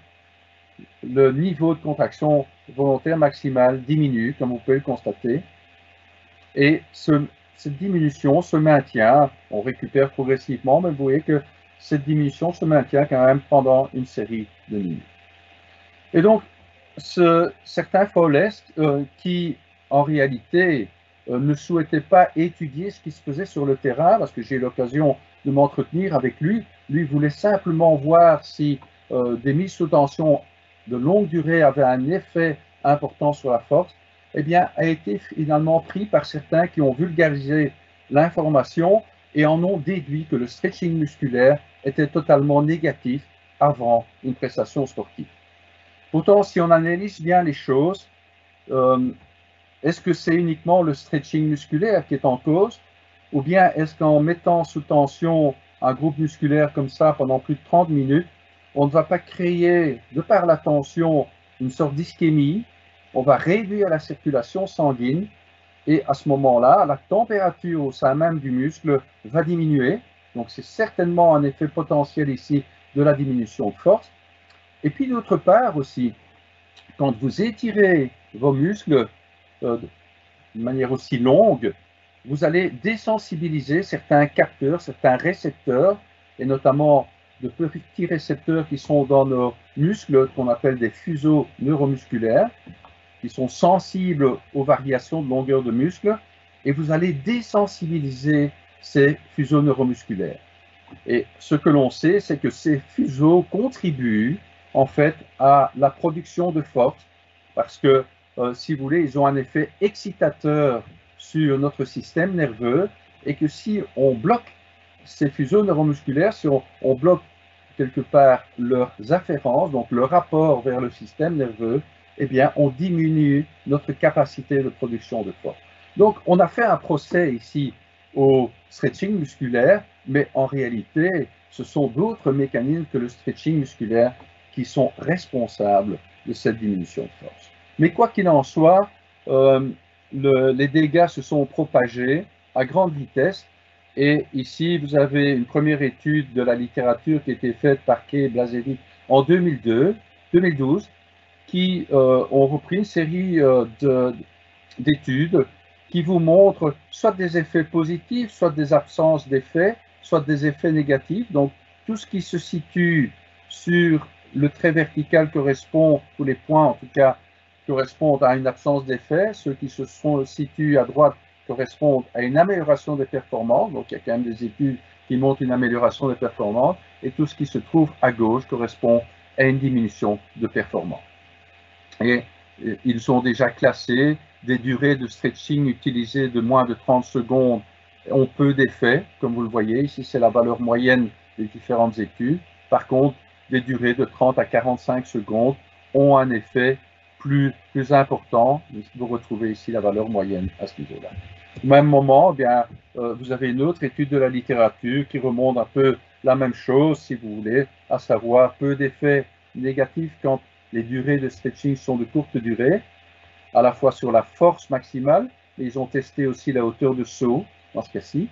le niveau de contraction volontaire maximale diminue, comme vous pouvez le constater. Et cette diminution se maintient, on récupère progressivement, mais vous voyez que cette diminution se maintient quand même pendant une série de minutes. Et donc, certains Fowles qui, en réalité, ne souhaitait pas étudier ce qui se faisait sur le terrain, parce que j'ai eu l'occasion de m'entretenir avec lui. Lui voulait simplement voir si des mises sous tension de longue durée avaient un effet important sur la force, a été finalement pris par certains qui ont vulgarisé l'information et en ont déduit que le stretching musculaire était totalement négatif avant une prestation sportive. Pourtant, si on analyse bien les choses, est-ce que c'est uniquement le stretching musculaire qui est en cause, ou bien est-ce qu'en mettant sous tension un groupe musculaire comme ça pendant plus de 30 minutes, on ne va pas créer, de par la tension, une sorte d'ischémie, on va réduire la circulation sanguine, et à ce moment-là, la température au sein même du muscle va diminuer. Donc c'est certainement un effet potentiel ici de la diminution de force. Et puis d'autre part aussi, quand vous étirez vos muscles de manière aussi longue, vous allez désensibiliser certains capteurs, certains récepteurs, et notamment de petits récepteurs qui sont dans nos muscles, qu'on appelle des fuseaux neuromusculaires, qui sont sensibles aux variations de longueur de muscle, et vous allez désensibiliser ces fuseaux neuromusculaires. Et ce que l'on sait, c'est que ces fuseaux contribuent en fait à la production de force, parce que, si vous voulez, ils ont un effet excitateur sur notre système nerveux, et que si on bloque ces fuseaux neuromusculaires, si on bloque quelque part leurs afférences, donc le rapport vers le système nerveux, eh bien, on diminue notre capacité de production de force. Donc, on a fait un procès ici au stretching musculaire, mais en réalité, ce sont d'autres mécanismes que le stretching musculaire qui sont responsables de cette diminution de force. Mais quoi qu'il en soit, les dégâts se sont propagés à grande vitesse. Et ici, vous avez une première étude de la littérature qui a été faite par Kay et Blazevich en 2012, qui ont repris une série d'études qui vous montrent soit des effets positifs, soit des absences d'effets, soit des effets négatifs. Donc, tout ce qui se situe sur le trait vertical correspond, tous les points en tout cas, correspondent à une absence d'effet. Ceux qui se situent à droite correspondent à une amélioration des performances. Donc, il y a quand même des études qui montrent une amélioration des performances. Et tout ce qui se trouve à gauche correspond à une diminution de performance. Et ils ont déjà classé des durées de stretching utilisées de moins de 30 secondes ont peu d'effet, comme vous le voyez. Ici, c'est la valeur moyenne des différentes études. Par contre, des durées de 30 à 45 secondes ont un effet plus important. Vous retrouvez ici la valeur moyenne à ce niveau-là. Au même moment, eh bien, vous avez une autre étude de la littérature qui remonte un peu la même chose, si vous voulez, à savoir peu d'effets négatifs quand les durées de stretching sont de courte durée, à la fois sur la force maximale, mais ils ont testé aussi la hauteur de saut, dans ce cas-ci.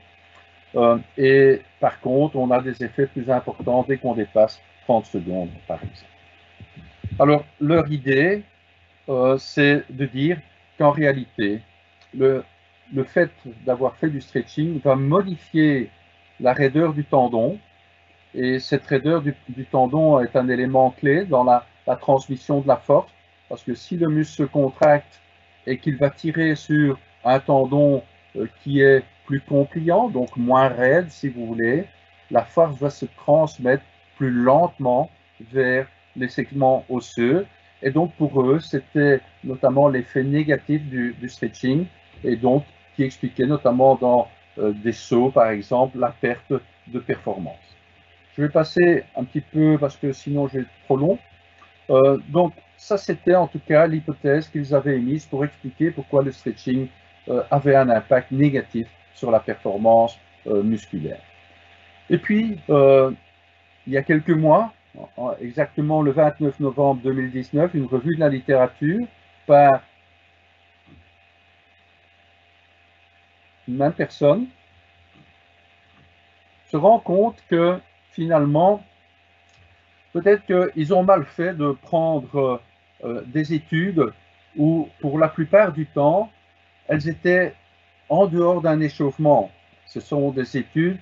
Et par contre, on a des effets plus importants dès qu'on dépasse 30 secondes, par exemple. Alors, leur idée, c'est de dire qu'en réalité, le fait d'avoir fait du stretching va modifier la raideur du tendon, et cette raideur du tendon est un élément clé dans la transmission de la force, parce que si le muscle se contracte et qu'il va tirer sur un tendon qui est plus compliant, donc moins raide si vous voulez, la force va se transmettre plus lentement vers les segments osseux. Et donc pour eux, c'était notamment l'effet négatif du stretching, et donc qui expliquait notamment dans des sauts par exemple la perte de performance. Je vais passer un petit peu parce que sinon je vais être trop long. Donc ça c'était en tout cas l'hypothèse qu'ils avaient émise pour expliquer pourquoi le stretching avait un impact négatif sur la performance musculaire. Et puis il y a quelques mois, exactement le 29 novembre 2019, une revue de la littérature par une même personne se rend compte que finalement, peut-être qu'ils ont mal fait de prendre des études où, pour la plupart du temps, elles étaient en dehors d'un échauffement. Ce sont des études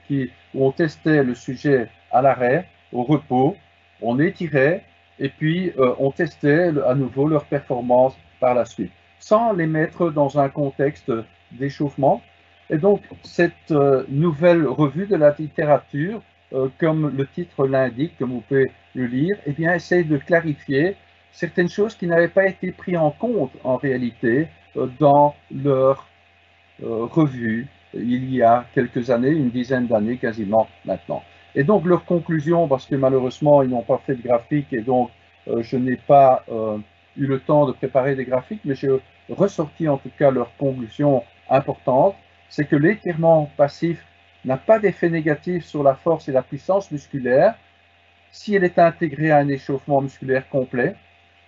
où on testait le sujet à l'arrêt, au repos, on étirait, et puis on testait à nouveau leur performance par la suite, sans les mettre dans un contexte d'échauffement. Et donc, cette nouvelle revue de la littérature, comme le titre l'indique, comme vous pouvez le lire, eh bien, essaye de clarifier certaines choses qui n'avaient pas été prises en compte en réalité dans leur revue il y a quelques années, une dizaine d'années quasiment maintenant. Et donc leur conclusion, parce que malheureusement ils n'ont pas fait de graphique et donc je n'ai pas eu le temps de préparer des graphiques, mais j'ai ressorti en tout cas leur conclusion importante, c'est que l'étirement passif n'a pas d'effet négatif sur la force et la puissance musculaire si elle est intégrée à un échauffement musculaire complet.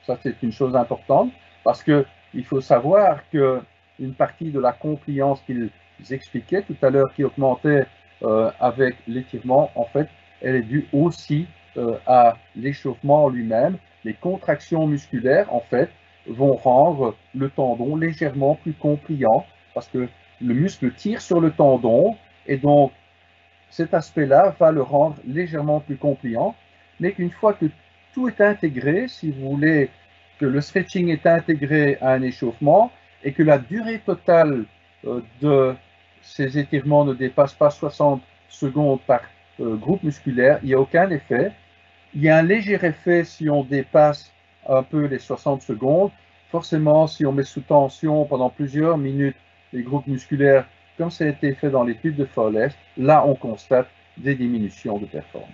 Ça c'est une chose importante, parce qu'il faut savoir qu'une partie de la compliance qu'ils expliquaient tout à l'heure qui augmentait avec l'étirement, en fait, elle est due aussi à l'échauffement lui-même. Les contractions musculaires, en fait, vont rendre le tendon légèrement plus compliant parce que le muscle tire sur le tendon et donc cet aspect-là va le rendre légèrement plus compliant, mais qu'une fois que tout est intégré, si vous voulez que le stretching est intégré à un échauffement et que la durée totale de ces étirements ne dépasse pas 60 secondes par groupe musculaire, il n'y a aucun effet. Il y a un léger effet si on dépasse un peu les 60 secondes. Forcément, si on met sous tension pendant plusieurs minutes les groupes musculaires, comme ça a été fait dans l'étude de Fowler, là on constate des diminutions de performance.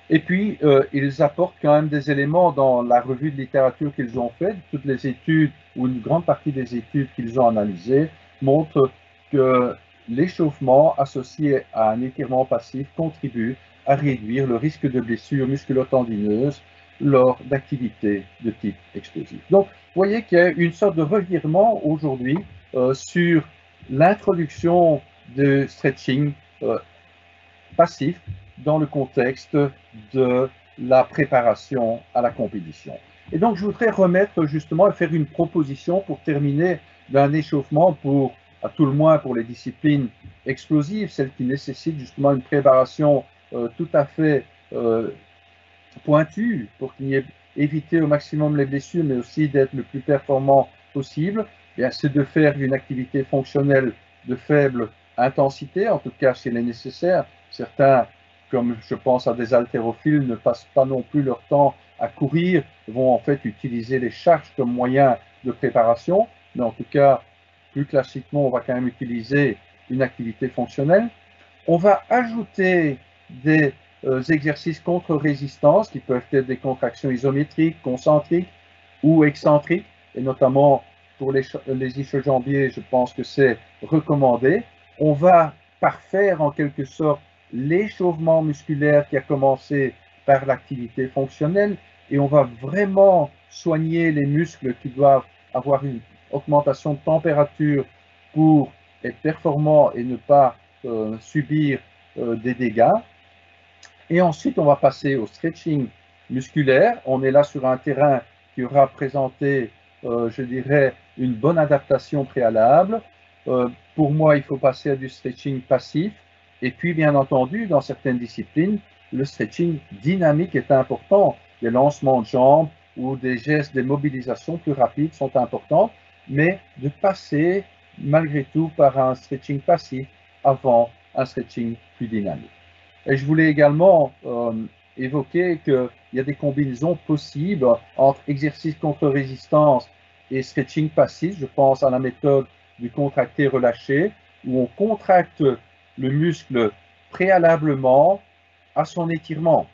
Et puis, ils apportent quand même des éléments dans la revue de littérature qu'ils ont faite. Toutes les études, ou une grande partie des études qu'ils ont analysées, montrent que l'échauffement associé à un étirement passif contribue à réduire le risque de blessures musculo-tendineuses lors d'activités de type explosif. Donc, vous voyez qu'il y a une sorte de revirement aujourd'hui sur l'introduction de stretching passif dans le contexte de la préparation à la compétition. Et donc, je voudrais remettre justement et faire une proposition pour terminer d'un échauffement pour, à tout le moins pour les disciplines explosives, celles qui nécessitent justement une préparation tout à fait pointue pour qu'il y ait éviter au maximum les blessures, mais aussi d'être le plus performant possible. C'est de faire une activité fonctionnelle de faible intensité, en tout cas s'il est nécessaire. Certains, comme je pense à des haltérophiles, ne passent pas non plus leur temps à courir, vont en fait utiliser les charges comme moyen de préparation, mais en tout cas, plus classiquement, on va quand même utiliser une activité fonctionnelle. On va ajouter des exercices contre résistance qui peuvent être des contractions isométriques, concentriques ou excentriques, et notamment pour les ischio-jambiers, je pense que c'est recommandé. On va parfaire en quelque sorte l'échauffement musculaire qui a commencé par l'activité fonctionnelle et on va vraiment soigner les muscles qui doivent avoir une augmentation de température pour être performants et ne pas subir des dégâts. Et ensuite, on va passer au stretching musculaire. On est là sur un terrain qui aura présenté, je dirais, une bonne adaptation préalable. Pour moi, il faut passer à du stretching passif. Et puis, bien entendu, dans certaines disciplines, le stretching dynamique est important. Les lancements de jambes ou des gestes, des mobilisations plus rapides sont importants, mais de passer malgré tout par un stretching passif avant un stretching plus dynamique. Et je voulais également évoquer qu'il y a des combinaisons possibles entre exercice contre résistance et stretching passif. Je pense à la méthode du contracté-relâché, où on contracte le muscle préalablement à son étirement.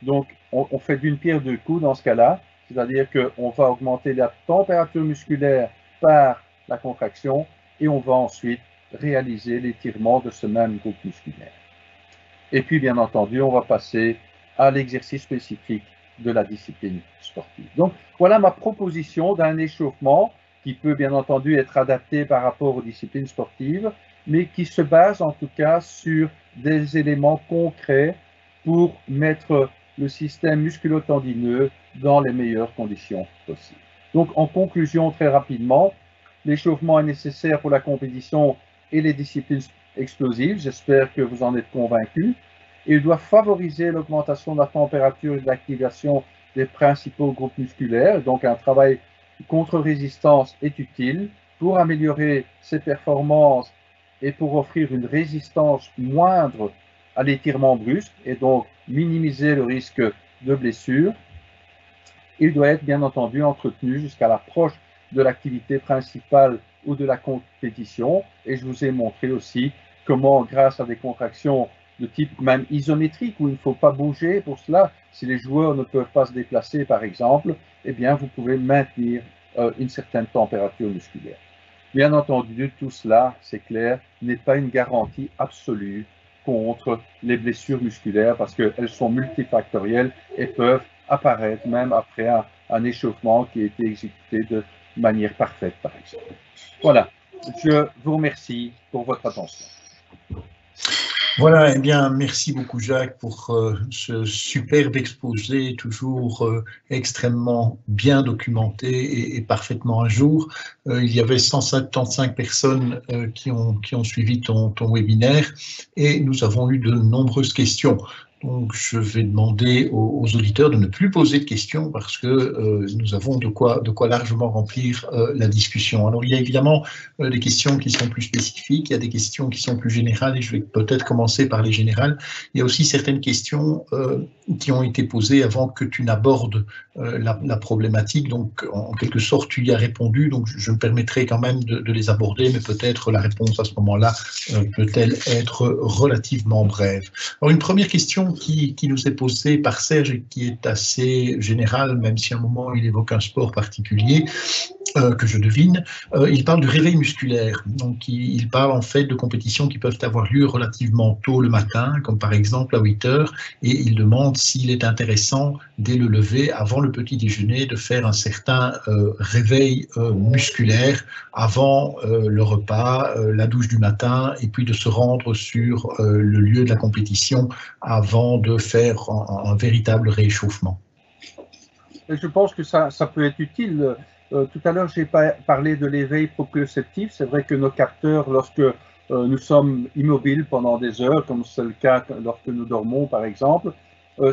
Donc, on fait d'une pierre deux coups dans ce cas-là, c'est-à-dire qu'on va augmenter la température musculaire par la contraction et on va ensuite réaliser l'étirement de ce même groupe musculaire. Et puis, bien entendu, on va passer à l'exercice spécifique de la discipline sportive. Donc, voilà ma proposition d'un échauffement qui peut, bien entendu, être adapté par rapport aux disciplines sportives, mais qui se base en tout cas sur des éléments concrets pour mettre le système musculo-tendineux dans les meilleures conditions possibles. Donc, en conclusion, très rapidement, l'échauffement est nécessaire pour la compétition et les disciplines explosives. J'espère que vous en êtes convaincus. Il doit favoriser l'augmentation de la température et de l'activation des principaux groupes musculaires. Donc, un travail contre-résistance est utile pour améliorer ses performances et pour offrir une résistance moindre à l'étirement brusque et donc minimiser le risque de blessure. Il doit être bien entendu entretenu jusqu'à l'approche de l'activité principale ou de la compétition. Et je vous ai montré aussi comment, grâce à des contractions de type même isométrique, où il ne faut pas bouger pour cela, si les joueurs ne peuvent pas se déplacer par exemple, eh bien vous pouvez maintenir une certaine température musculaire. Bien entendu, tout cela, c'est clair, n'est pas une garantie absolue contre les blessures musculaires parce qu'elles sont multifactorielles et peuvent apparaître même après un échauffement qui a été exécuté de manière parfaite, par exemple. Voilà, je vous remercie pour votre attention. Voilà, eh bien, merci beaucoup Jacques pour ce superbe exposé, toujours extrêmement bien documenté et parfaitement à jour. Il y avait 175 personnes qui ont suivi ton webinaire et nous avons eu de nombreuses questions. Donc, je vais demander aux auditeurs de ne plus poser de questions parce que nous avons de quoi largement remplir la discussion. Alors, il y a évidemment des questions qui sont plus spécifiques, il y a des questions qui sont plus générales et je vais peut-être commencer par les générales. Il y a aussi certaines questions qui ont été posées avant que tu n'abordes la problématique. Donc, en quelque sorte, tu y as répondu. Donc, je me permettrai quand même de les aborder, mais peut-être la réponse à ce moment-là peut-elle être relativement brève. Alors, une première question qui nous est posée par Serge et qui est assez générale, même si à un moment il évoque un sport particulier, que je devine, il parle du réveil musculaire. Donc, il parle en fait de compétitions qui peuvent avoir lieu relativement tôt le matin, comme par exemple à 8 heures, et il demande s'il est intéressant, dès le lever, avant le petit déjeuner, de faire un certain réveil musculaire avant le repas, la douche du matin, et puis de se rendre sur le lieu de la compétition avant de faire un véritable réchauffement. Et je pense que ça peut être utile. Tout à l'heure, j'ai parlé de l'éveil proprioceptif. C'est vrai que nos capteurs, lorsque nous sommes immobiles pendant des heures, comme c'est le cas lorsque nous dormons, par exemple,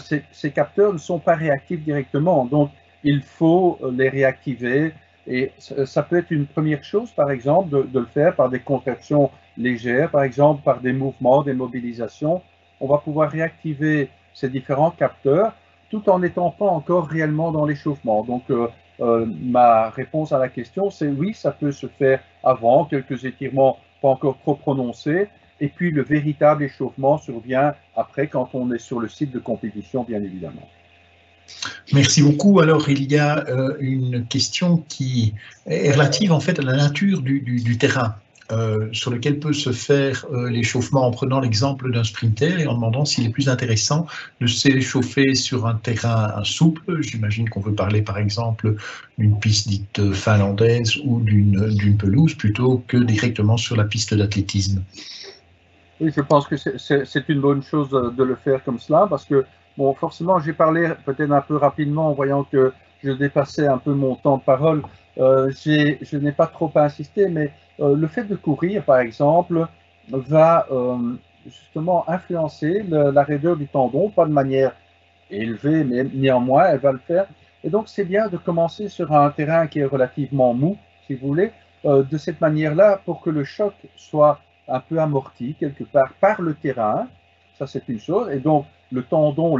ces capteurs ne sont pas réactifs directement. Donc, il faut les réactiver. Et ça peut être une première chose, par exemple, de le faire par des contractions légères, par exemple, par des mouvements, des mobilisations. On va pouvoir réactiver ces différents capteurs tout en n'étant pas encore réellement dans l'échauffement. Donc, ma réponse à la question, c'est oui, ça peut se faire avant, quelques étirements pas encore trop prononcés, et puis le véritable échauffement survient après, quand on est sur le site de compétition, bien évidemment. Merci beaucoup. Alors, il y a une question qui est relative en fait à la nature du terrain sur lequel peut se faire l'échauffement, en prenant l'exemple d'un sprinter et en demandant s'il est plus intéressant de s'échauffer sur un terrain souple. J'imagine qu'on veut parler par exemple d'une piste dite finlandaise ou d'une pelouse plutôt que directement sur la piste d'athlétisme. Oui, je pense que c'est une bonne chose de le faire comme cela, parce que, bon, forcément, j'ai parlé peut-être un peu rapidement en voyant que je dépassais un peu mon temps de parole. Je n'ai pas trop insisté, mais le fait de courir, par exemple, va justement influencer la raideur du tendon, pas de manière élevée, mais néanmoins, elle va le faire. Et donc, c'est bien de commencer sur un terrain qui est relativement mou, si vous voulez, de cette manière-là, pour que le choc soit un peu amorti quelque part par le terrain. Ça, c'est une chose. Et donc, les tendons,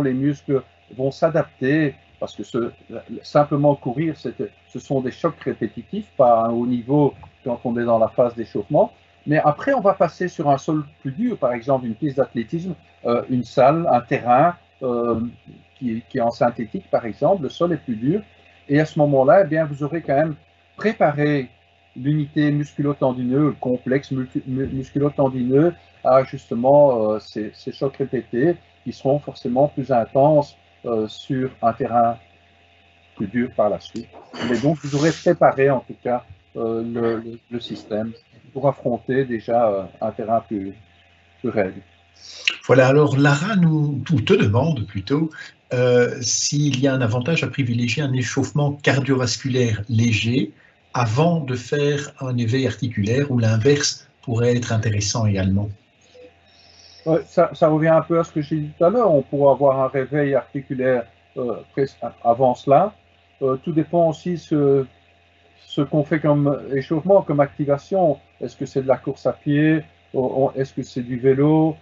les muscles vont s'adapter parce que simplement courir, ce sont des chocs répétitifs, pas à un haut niveau quand on est dans la phase d'échauffement. Mais après, on va passer sur un sol plus dur, par exemple une piste d'athlétisme, une salle, un terrain qui est en synthétique, par exemple. Le sol est plus dur. Et à ce moment-là, eh bien, vous aurez quand même préparé l'unité musculo-tendineux, le complexe musculo-tendineux à justement ces chocs répétés qui seront forcément plus intenses sur un terrain plus dur par la suite. Mais donc, vous aurez préparé en tout cas le système pour affronter déjà un terrain plus raide. Voilà, alors Lara te demande plutôt s'il y a un avantage à privilégier un échauffement cardiovasculaire léger avant de faire un éveil articulaire ou l'inverse pourrait être intéressant également. Ouais, ça revient un peu à ce que j'ai dit tout à l'heure. On pourra avoir un réveil articulaire avant cela. Tout dépend aussi ce qu'on fait comme échauffement, comme activation. Est-ce que c'est de la course à pied? Est-ce que c'est du vélo?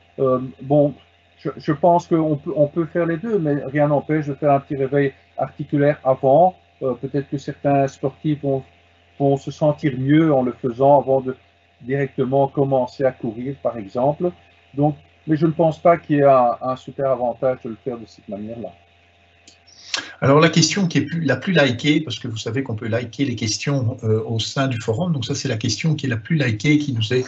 Bon, je pense qu'on peut faire les deux, mais rien n'empêche de faire un petit réveil articulaire avant. Peut-être que certains sportifs vont se sentir mieux en le faisant avant de directement commencer à courir, par exemple. Donc, mais je ne pense pas qu'il y ait un super avantage de le faire de cette manière-là. Alors la question qui est la plus likée, parce que vous savez qu'on peut liker les questions au sein du forum, donc ça c'est la question qui est la plus likée, qui nous est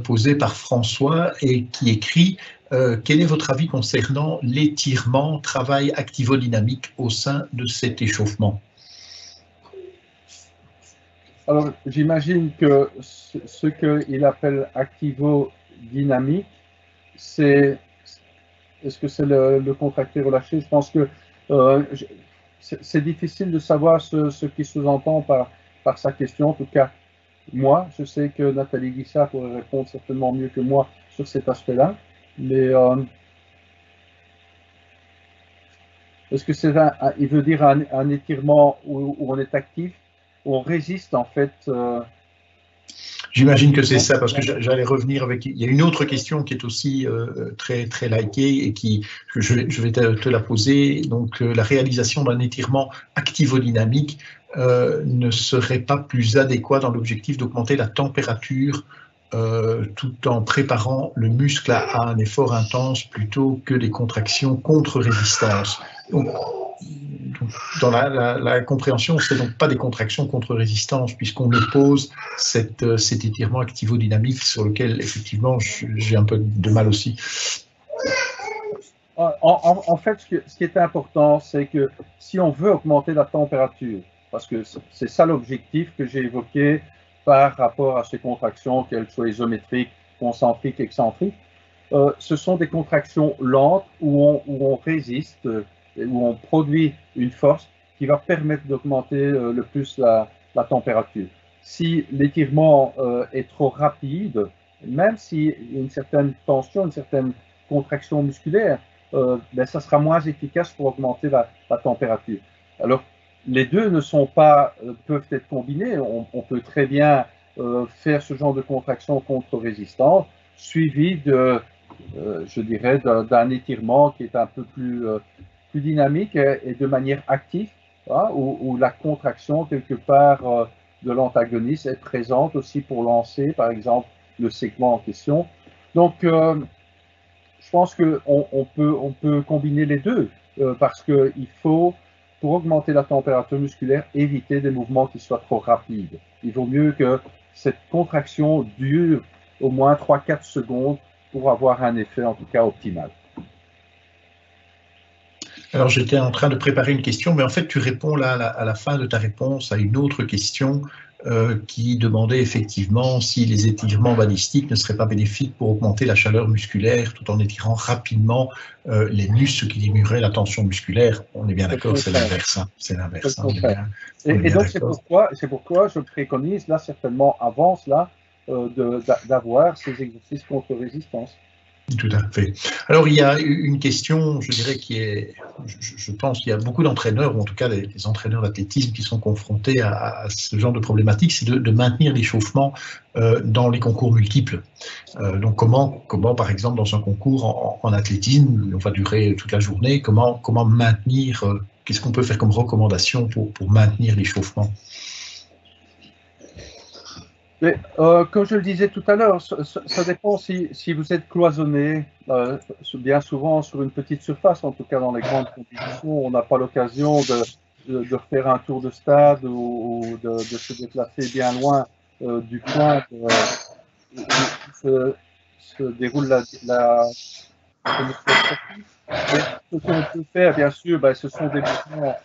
posée par François et qui écrit quel est votre avis concernant l'étirement, travail activo-dynamique au sein de cet échauffement? Alors j'imagine que ce qu'il appelle activo-dynamique, est-ce que c'est le contracté relâché? Je pense que c'est difficile de savoir ce qui sous-entend par sa question. En tout cas, moi, je sais que Nathalie Guissard pourrait répondre certainement mieux que moi sur cet aspect-là. Mais est-ce que il veut dire un étirement où on est actif, où on résiste en fait? J'imagine que c'est ça, parce que j'allais revenir avec. Il y a une autre question qui est aussi très très likée et je vais te la poser. Donc, la réalisation d'un étirement activodynamique ne serait pas plus adéquat dans l'objectif d'augmenter la température tout en préparant le muscle à un effort intense plutôt que des contractions contre-résistance. Donc, dans la compréhension, ce n'est donc pas des contractions contre-résistance, puisqu'on oppose cet étirement activodynamique sur lequel, effectivement, j'ai un peu de mal aussi. En fait, ce qui est important, c'est que si on veut augmenter la température, parce que c'est ça l'objectif que j'ai évoqué par rapport à ces contractions, qu'elles soient isométriques, concentriques, excentriques, ce sont des contractions lentes où on résiste, où on produit une force qui va permettre d'augmenter le plus la température. Si l'étirement est trop rapide, même s'il y a une certaine tension, une certaine contraction musculaire, ben, ça sera moins efficace pour augmenter la température. Alors, les deux ne sont pas, peuvent être combinés. On peut très bien faire ce genre de contraction contre-résistance, suivi je dirais, d'un étirement qui est un peu plus dynamique et de manière active, hein, où la contraction, quelque part, de l'antagoniste est présente aussi pour lancer, par exemple, le segment en question. Donc, je pense qu'on peut combiner les deux, parce qu'il faut, pour augmenter la température musculaire, éviter des mouvements qui soient trop rapides. Il vaut mieux que cette contraction dure au moins 3-4 secondes pour avoir un effet, en tout cas, optimal. Alors, j'étais en train de préparer une question, mais en fait, tu réponds là à la fin de ta réponse à une autre question qui demandait effectivement si les étirements balistiques ne seraient pas bénéfiques pour augmenter la chaleur musculaire tout en étirant rapidement les muscles, ce qui diminuerait la tension musculaire. On est bien d'accord, c'est l'inverse. Hein, c'est l'inverse. Hein, et donc, c'est pourquoi je préconise là, certainement, avant cela, d'avoir ces exercices contre résistance. Tout à fait. Alors, il y a une question, je dirais, qui est, je pense qu'il y a beaucoup d'entraîneurs, ou en tout cas des entraîneurs d'athlétisme qui sont confrontés à ce genre de problématique, c'est de maintenir l'échauffement dans les concours multiples. Donc, comment, par exemple, dans un concours en athlétisme, on va durer toute la journée, comment maintenir, qu'est-ce qu'on peut faire comme recommandation pour maintenir l'échauffement? Mais, comme je le disais tout à l'heure, ça dépend si vous êtes cloisonné, bien souvent sur une petite surface, en tout cas dans les grandes compétitions, on n'a pas l'occasion de faire un tour de stade ou de se déplacer bien loin du point où se déroule la ce qu'on peut faire, bien sûr, ben, ce sont des mouvements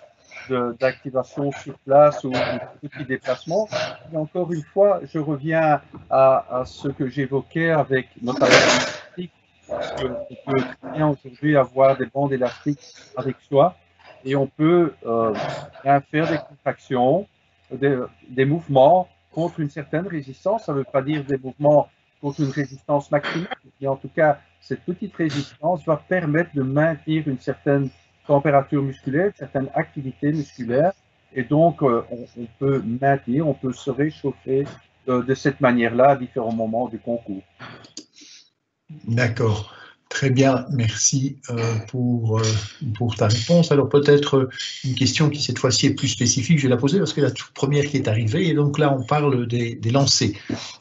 d'activation sur place ou de petits déplacements. Et encore une fois, je reviens à ce que j'évoquais avec notamment l'élastique, parce qu'on peut très bien aujourd'hui avoir des bandes élastiques avec soi et on peut bien faire des contractions, des mouvements contre une certaine résistance. Ça ne veut pas dire des mouvements contre une résistance maximale, mais en tout cas, cette petite résistance va permettre de maintenir une certaine température musculaire, une certaine activité musculaire, et donc on peut maintenir, on peut se réchauffer de cette manière-là à différents moments du concours. D'accord. Très bien, merci pour ta réponse. Alors peut-être une question qui cette fois-ci est plus spécifique, je vais la poser parce que la toute première qui est arrivée, et donc là on parle des lancers.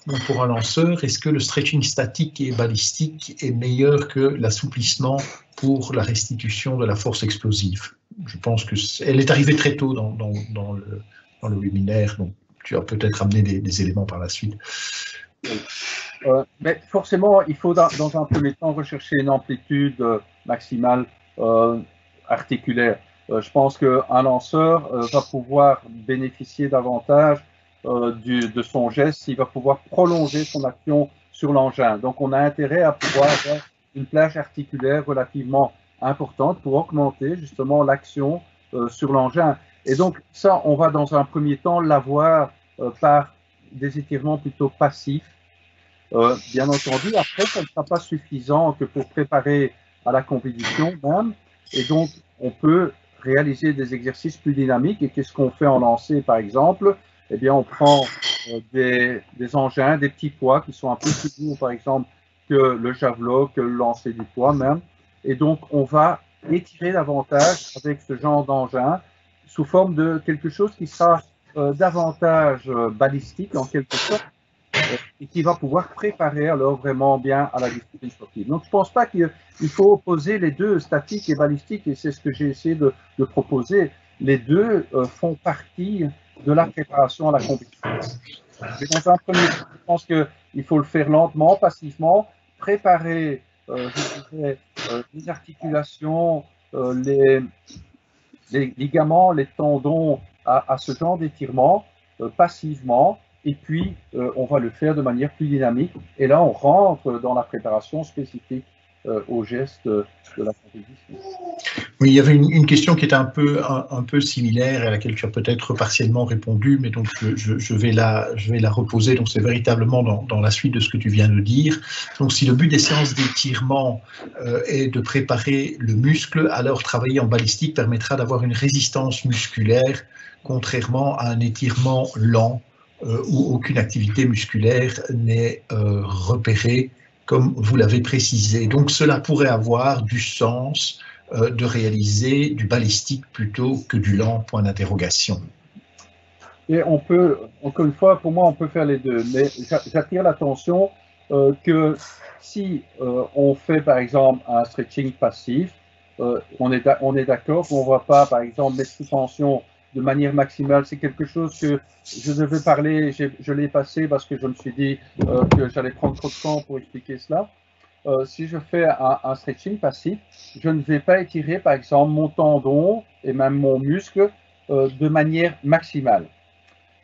Donc pour un lanceur, est-ce que le stretching statique et balistique est meilleur que l'assouplissement pour la restitution de la force explosive? Je pense qu'elle est arrivée très tôt dans le webinaire, donc tu as peut-être amené des éléments par la suite. Mais forcément, il faut dans un premier temps rechercher une amplitude maximale articulaire. Je pense qu'un lanceur va pouvoir bénéficier davantage de son geste, il va pouvoir prolonger son action sur l'engin. Donc on a intérêt à pouvoir avoir une plage articulaire relativement importante pour augmenter justement l'action sur l'engin. Et donc ça, on va dans un premier temps l'avoir par des étirements plutôt passifs. Bien entendu, après, ça ne sera pas suffisant que pour préparer à la compétition même. Et donc, on peut réaliser des exercices plus dynamiques. Et qu'est-ce qu'on fait en lancer, par exemple? Eh bien, on prend des engins, des petits poids qui sont un peu plus lourds, par exemple, que le javelot, que le lancer du poids même. Et donc, on va étirer davantage avec ce genre d'engin sous forme de quelque chose qui sera davantage balistique, en quelque sorte, et qui va pouvoir préparer alors vraiment bien à la discipline sportive. Donc, je ne pense pas qu'il faut opposer les deux, statique et balistique, et c'est ce que j'ai essayé de proposer. Les deux font partie de la préparation à la compétition. Mais dans un premier temps, je pense qu'il faut le faire lentement, passivement, préparer je dirais, les articulations, les ligaments, les tendons à ce genre d'étirement passivement. Et puis, on va le faire de manière plus dynamique. Et là, on rentre dans la préparation spécifique aux gestes de la compétition. Oui, il y avait une question qui était un peu similaire, à laquelle tu as peut-être partiellement répondu, mais donc je vais la reposer. Donc, c'est véritablement dans la suite de ce que tu viens de dire. Donc, si le but des séances d'étirement est de préparer le muscle, alors travailler en balistique permettra d'avoir une résistance musculaire, contrairement à un étirement lent, où aucune activité musculaire n'est repérée, comme vous l'avez précisé. Donc cela pourrait avoir du sens de réaliser du balistique plutôt que du lent, point d'interrogation. Et on peut, encore une fois, pour moi, on peut faire les deux. Mais j'attire l'attention que si on fait, par exemple, un stretching passif, on est d'accord qu'on ne va pas, par exemple, mettre sous tension de manière maximale. C'est quelque chose que je devais parler, je l'ai passé parce que je me suis dit que j'allais prendre trop de temps pour expliquer cela. Si je fais un stretching passif, je ne vais pas étirer, par exemple, mon tendon et même mon muscle de manière maximale.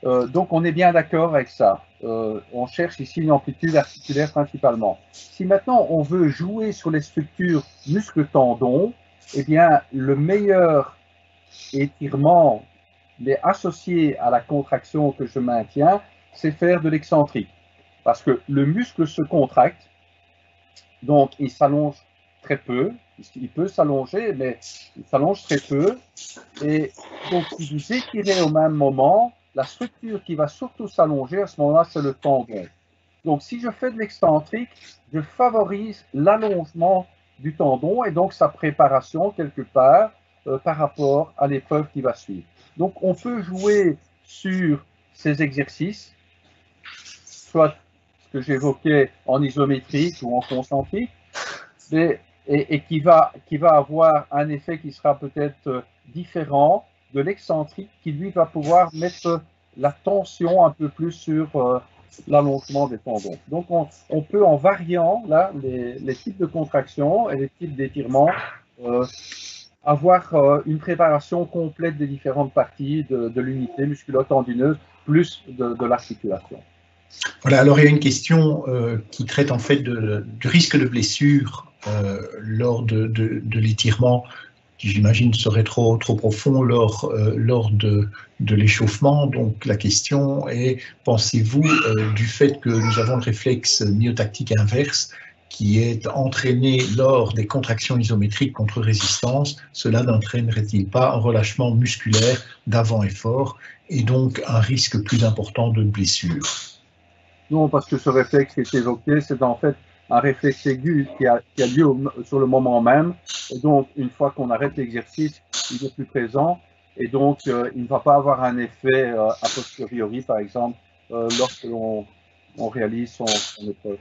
Donc, on est bien d'accord avec ça. On cherche ici une amplitude articulaire principalement. Si maintenant, on veut jouer sur les structures muscle-tendon, eh bien, le meilleur étirement, mais associé à la contraction que je maintiens, c'est faire de l'excentrique. Parce que le muscle se contracte, donc il s'allonge très peu. Il peut s'allonger, mais il s'allonge très peu. Et donc, si vous étirez au même moment, la structure qui va surtout s'allonger, à ce moment-là, c'est le tendon. Donc, si je fais de l'excentrique, je favorise l'allongement du tendon et donc sa préparation quelque part par rapport à l'épreuve qui va suivre. Donc, on peut jouer sur ces exercices, soit ce que j'évoquais en isométrique ou en concentrique, et qui va avoir un effet qui sera peut-être différent de l'excentrique, qui lui va pouvoir mettre la tension un peu plus sur l'allongement des tendons. Donc, on peut, en variant là, les types de contractions et les types d'étirements, avoir une préparation complète des différentes parties de l'unité musculo-tendineuse, plus de l'articulation. Voilà, alors il y a une question qui traite en fait du risque de blessure lors de l'étirement, qui j'imagine serait trop profond lors de l'échauffement. Donc la question est, pensez-vous du fait que nous avons le réflexe myotactique inverse qui est entraîné lors des contractions isométriques contre résistance, cela n'entraînerait-il pas un relâchement musculaire d'avant-effort et donc un risque plus important de blessure? Non, parce que ce réflexe qui est évoqué, c'est en fait un réflexe aigu qui a lieu sur le moment même. Et donc, une fois qu'on arrête l'exercice, il n'est plus présent. Et donc, il ne va pas avoir un effet a posteriori, par exemple, lorsque l'on réalise son épreuve.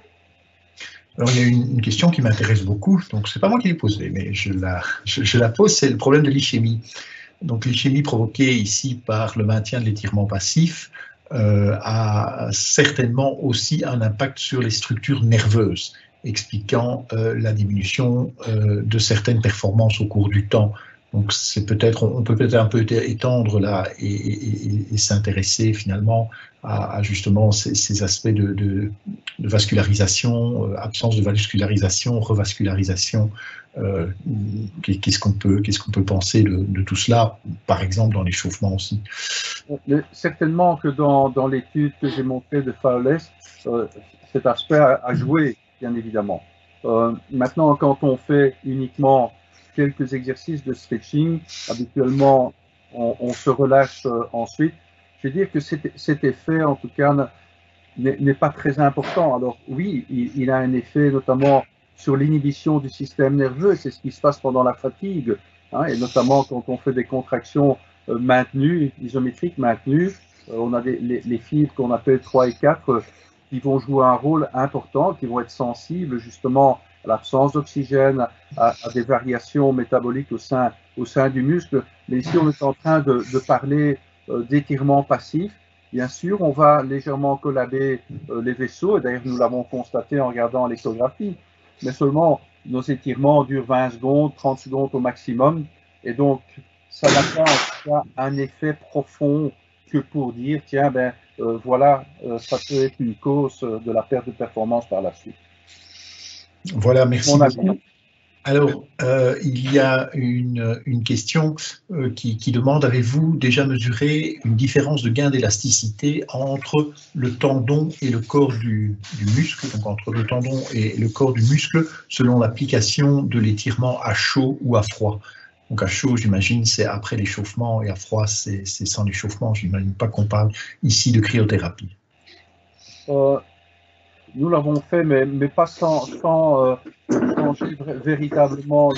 Alors, il y a une question qui m'intéresse beaucoup, donc c'est pas moi qui l'ai posée, mais je la pose, c'est le problème de l'ischémie. Donc, l'ischémie provoquée ici par le maintien de l'étirement passif a certainement aussi un impact sur les structures nerveuses, expliquant la diminution de certaines performances au cours du temps. Donc c'est peut-être, on peut peut-être un peu étendre là et s'intéresser finalement à justement ces aspects de vascularisation, absence de vascularisation, revascularisation. Qu'est-ce qu'on peut penser de tout cela, par exemple dans l'échauffement aussi? Certainement que dans l'étude que j'ai montrée de Fowles, cet aspect a joué, bien évidemment. Maintenant, quand on fait uniquement quelques exercices de stretching, habituellement, on se relâche ensuite. Je veux dire que cet effet, en tout cas, n'est pas très important. Alors oui, il a un effet notamment sur l'inhibition du système nerveux, c'est ce qui se passe pendant la fatigue, hein, et notamment quand on fait des contractions maintenues, isométriques maintenues, on a les fibres qu'on appelle 3 et 4 qui vont jouer un rôle important, qui vont être sensibles justement à l'absence d'oxygène, à des variations métaboliques au sein du muscle. Mais ici, on est en train de parler d'étirement passif. Bien sûr, on va légèrement collaber les vaisseaux, et d'ailleurs nous l'avons constaté en regardant l'échographie, mais seulement nos étirements durent 20 secondes, 30 secondes au maximum, et donc ça n'a pas en tout cas un effet profond que pour dire, tiens, voilà, ça peut être une cause de la perte de performance par la suite. Voilà, merci beaucoup. Alors, il y a une question qui demande, avez-vous déjà mesuré une différence de gain d'élasticité entre le tendon et le corps du muscle, donc entre le tendon et le corps du muscle, selon l'application de l'étirement à chaud ou à froid? Donc à chaud, j'imagine, c'est après l'échauffement, et à froid, c'est sans l'échauffement. Je n'imagine pas qu'on parle ici de cryothérapie. Nous l'avons fait, mais pas sans changer véritablement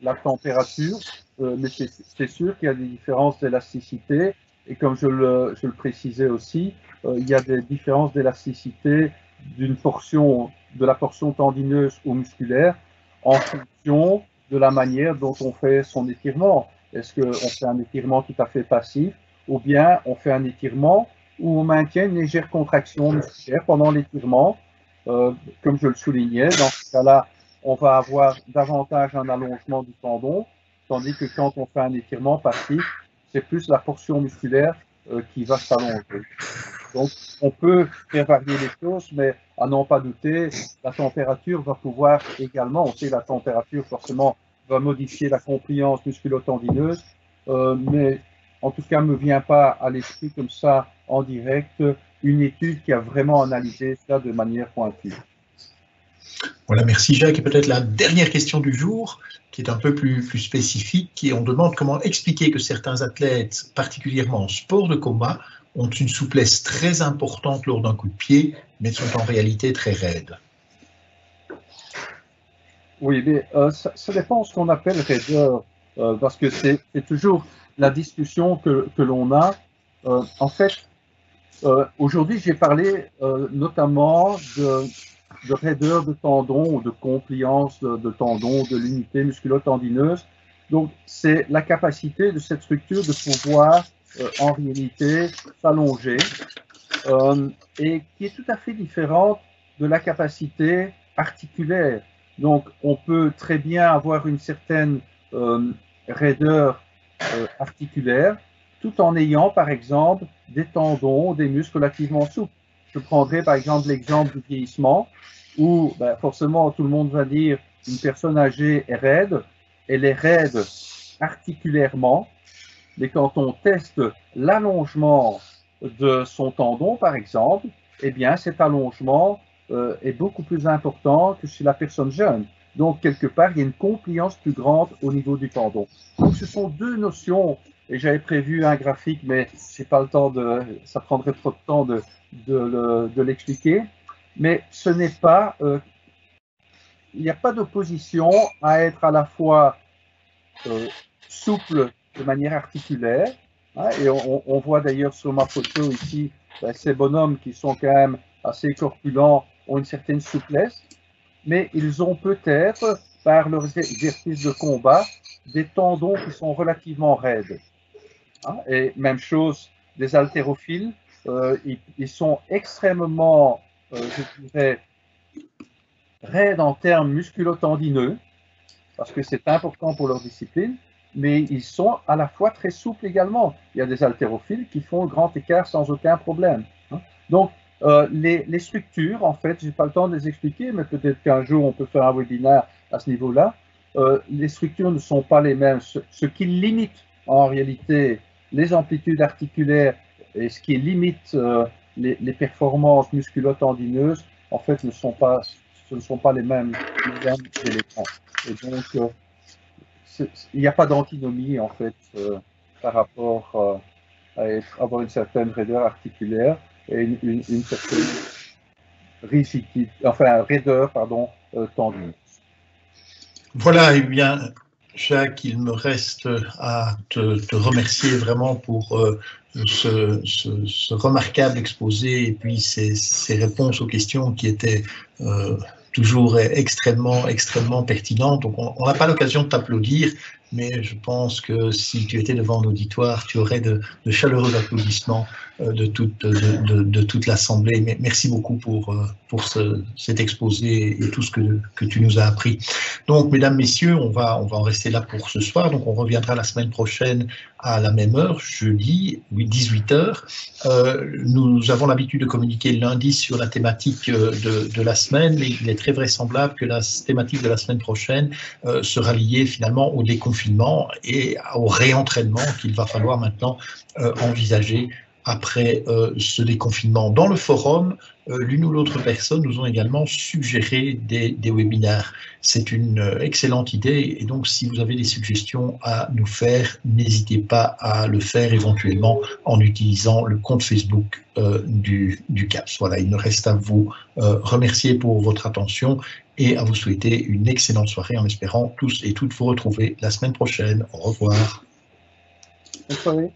la température. Mais c'est sûr qu'il y a des différences d'élasticité. Et comme je le précisais aussi, il y a des différences d'élasticité de la portion tendineuse ou musculaire en fonction de la manière dont on fait son étirement. Est-ce qu'on fait un étirement tout à fait passif ou bien on fait un étirement où on maintient une légère contraction musculaire pendant l'étirement? Comme je le soulignais, dans ce cas-là, on va avoir davantage un allongement du tendon, tandis que quand on fait un étirement passif, c'est plus la portion musculaire qui va s'allonger. Donc, on peut faire varier les choses, mais à n'en pas douter, la température va pouvoir également, on sait la température forcément va modifier la compliance musculo-tendineuse, mais en tout cas, ne me vient pas à l'esprit comme ça en direct une étude qui a vraiment analysé ça de manière pointue. Voilà, merci Jacques. Et peut-être la dernière question du jour, qui est un peu plus spécifique, et on demande comment expliquer que certains athlètes, particulièrement en sport de combat, ont une souplesse très importante lors d'un coup de pied, mais sont en réalité très raides. Oui, mais ça dépend de ce qu'on appelle raideur, parce que c'est toujours la discussion que l'on a. En fait, aujourd'hui, j'ai parlé notamment de raideur de tendon ou de compliance de tendon, de l'unité musculo-tendineuse. Donc, c'est la capacité de cette structure de pouvoir, en réalité, s'allonger et qui est tout à fait différente de la capacité articulaire. Donc, on peut très bien avoir une certaine raideur articulaire tout en ayant, par exemple, des tendons, des muscles relativement souples. Je prendrai par exemple l'exemple du vieillissement où forcément tout le monde va dire une personne âgée est raide, elle est raide articulairement, mais quand on teste l'allongement de son tendon par exemple, eh bien cet allongement est beaucoup plus important que chez la personne jeune. Donc quelque part il y a une compliance plus grande au niveau du tendon. Donc ce sont deux notions. Et j'avais prévu un graphique, mais j'ai pas le temps ça prendrait trop de temps de l'expliquer. Mais ce n'est pas, il n'y a pas d'opposition à être à la fois souple de manière articulaire, hein, et on voit d'ailleurs sur ma photo ici, ces bonhommes qui sont quand même assez corpulents ont une certaine souplesse, mais ils ont peut-être, par leurs exercices de combat, des tendons qui sont relativement raides. Et même chose des haltérophiles, ils sont extrêmement, je dirais, raides en termes musculo-tendineux, parce que c'est important pour leur discipline, mais ils sont à la fois très souples également. Il y a des haltérophiles qui font le grand écart sans aucun problème. Donc, les structures, en fait, je n'ai pas le temps de les expliquer, mais peut-être qu'un jour on peut faire un webinaire à ce niveau-là. Les structures ne sont pas les mêmes. Ce qui limite en réalité les amplitudes articulaires et ce qui limite les performances musculo-tendineuses, en fait, ce ne sont pas les mêmes éléments. Et donc, il n'y a pas d'antinomie, en fait, par rapport à avoir une certaine raideur articulaire et une certaine rigidité, enfin, raideur, pardon, tendineuse. Voilà, eh bien, Jacques, il me reste à te remercier vraiment pour ce remarquable exposé et puis ces réponses aux questions qui étaient toujours extrêmement pertinentes. Donc, on n'a pas l'occasion de t'applaudir, mais je pense que si tu étais devant un auditoire, tu aurais de chaleureux applaudissements de toute l'Assemblée. Mais merci beaucoup pour cet exposé et tout ce que tu nous as appris. Donc, mesdames, messieurs, on va en rester là pour ce soir. Donc, on reviendra la semaine prochaine à la même heure, jeudi, 18 h. Nous avons l'habitude de communiquer le lundi sur la thématique de la semaine, mais il est très vraisemblable que la thématique de la semaine prochaine sera liée finalement au déconfinement et au réentraînement qu'il va falloir maintenant envisager après ce déconfinement. Dans le forum, l'une ou l'autre personne nous ont également suggéré des webinaires. C'est une excellente idée et donc si vous avez des suggestions à nous faire, n'hésitez pas à le faire éventuellement en utilisant le compte Facebook du CAPS. Voilà, il me reste à vous remercier pour votre attention et à vous souhaiter une excellente soirée en espérant tous et toutes vous retrouver la semaine prochaine. Au revoir. Bonne soirée.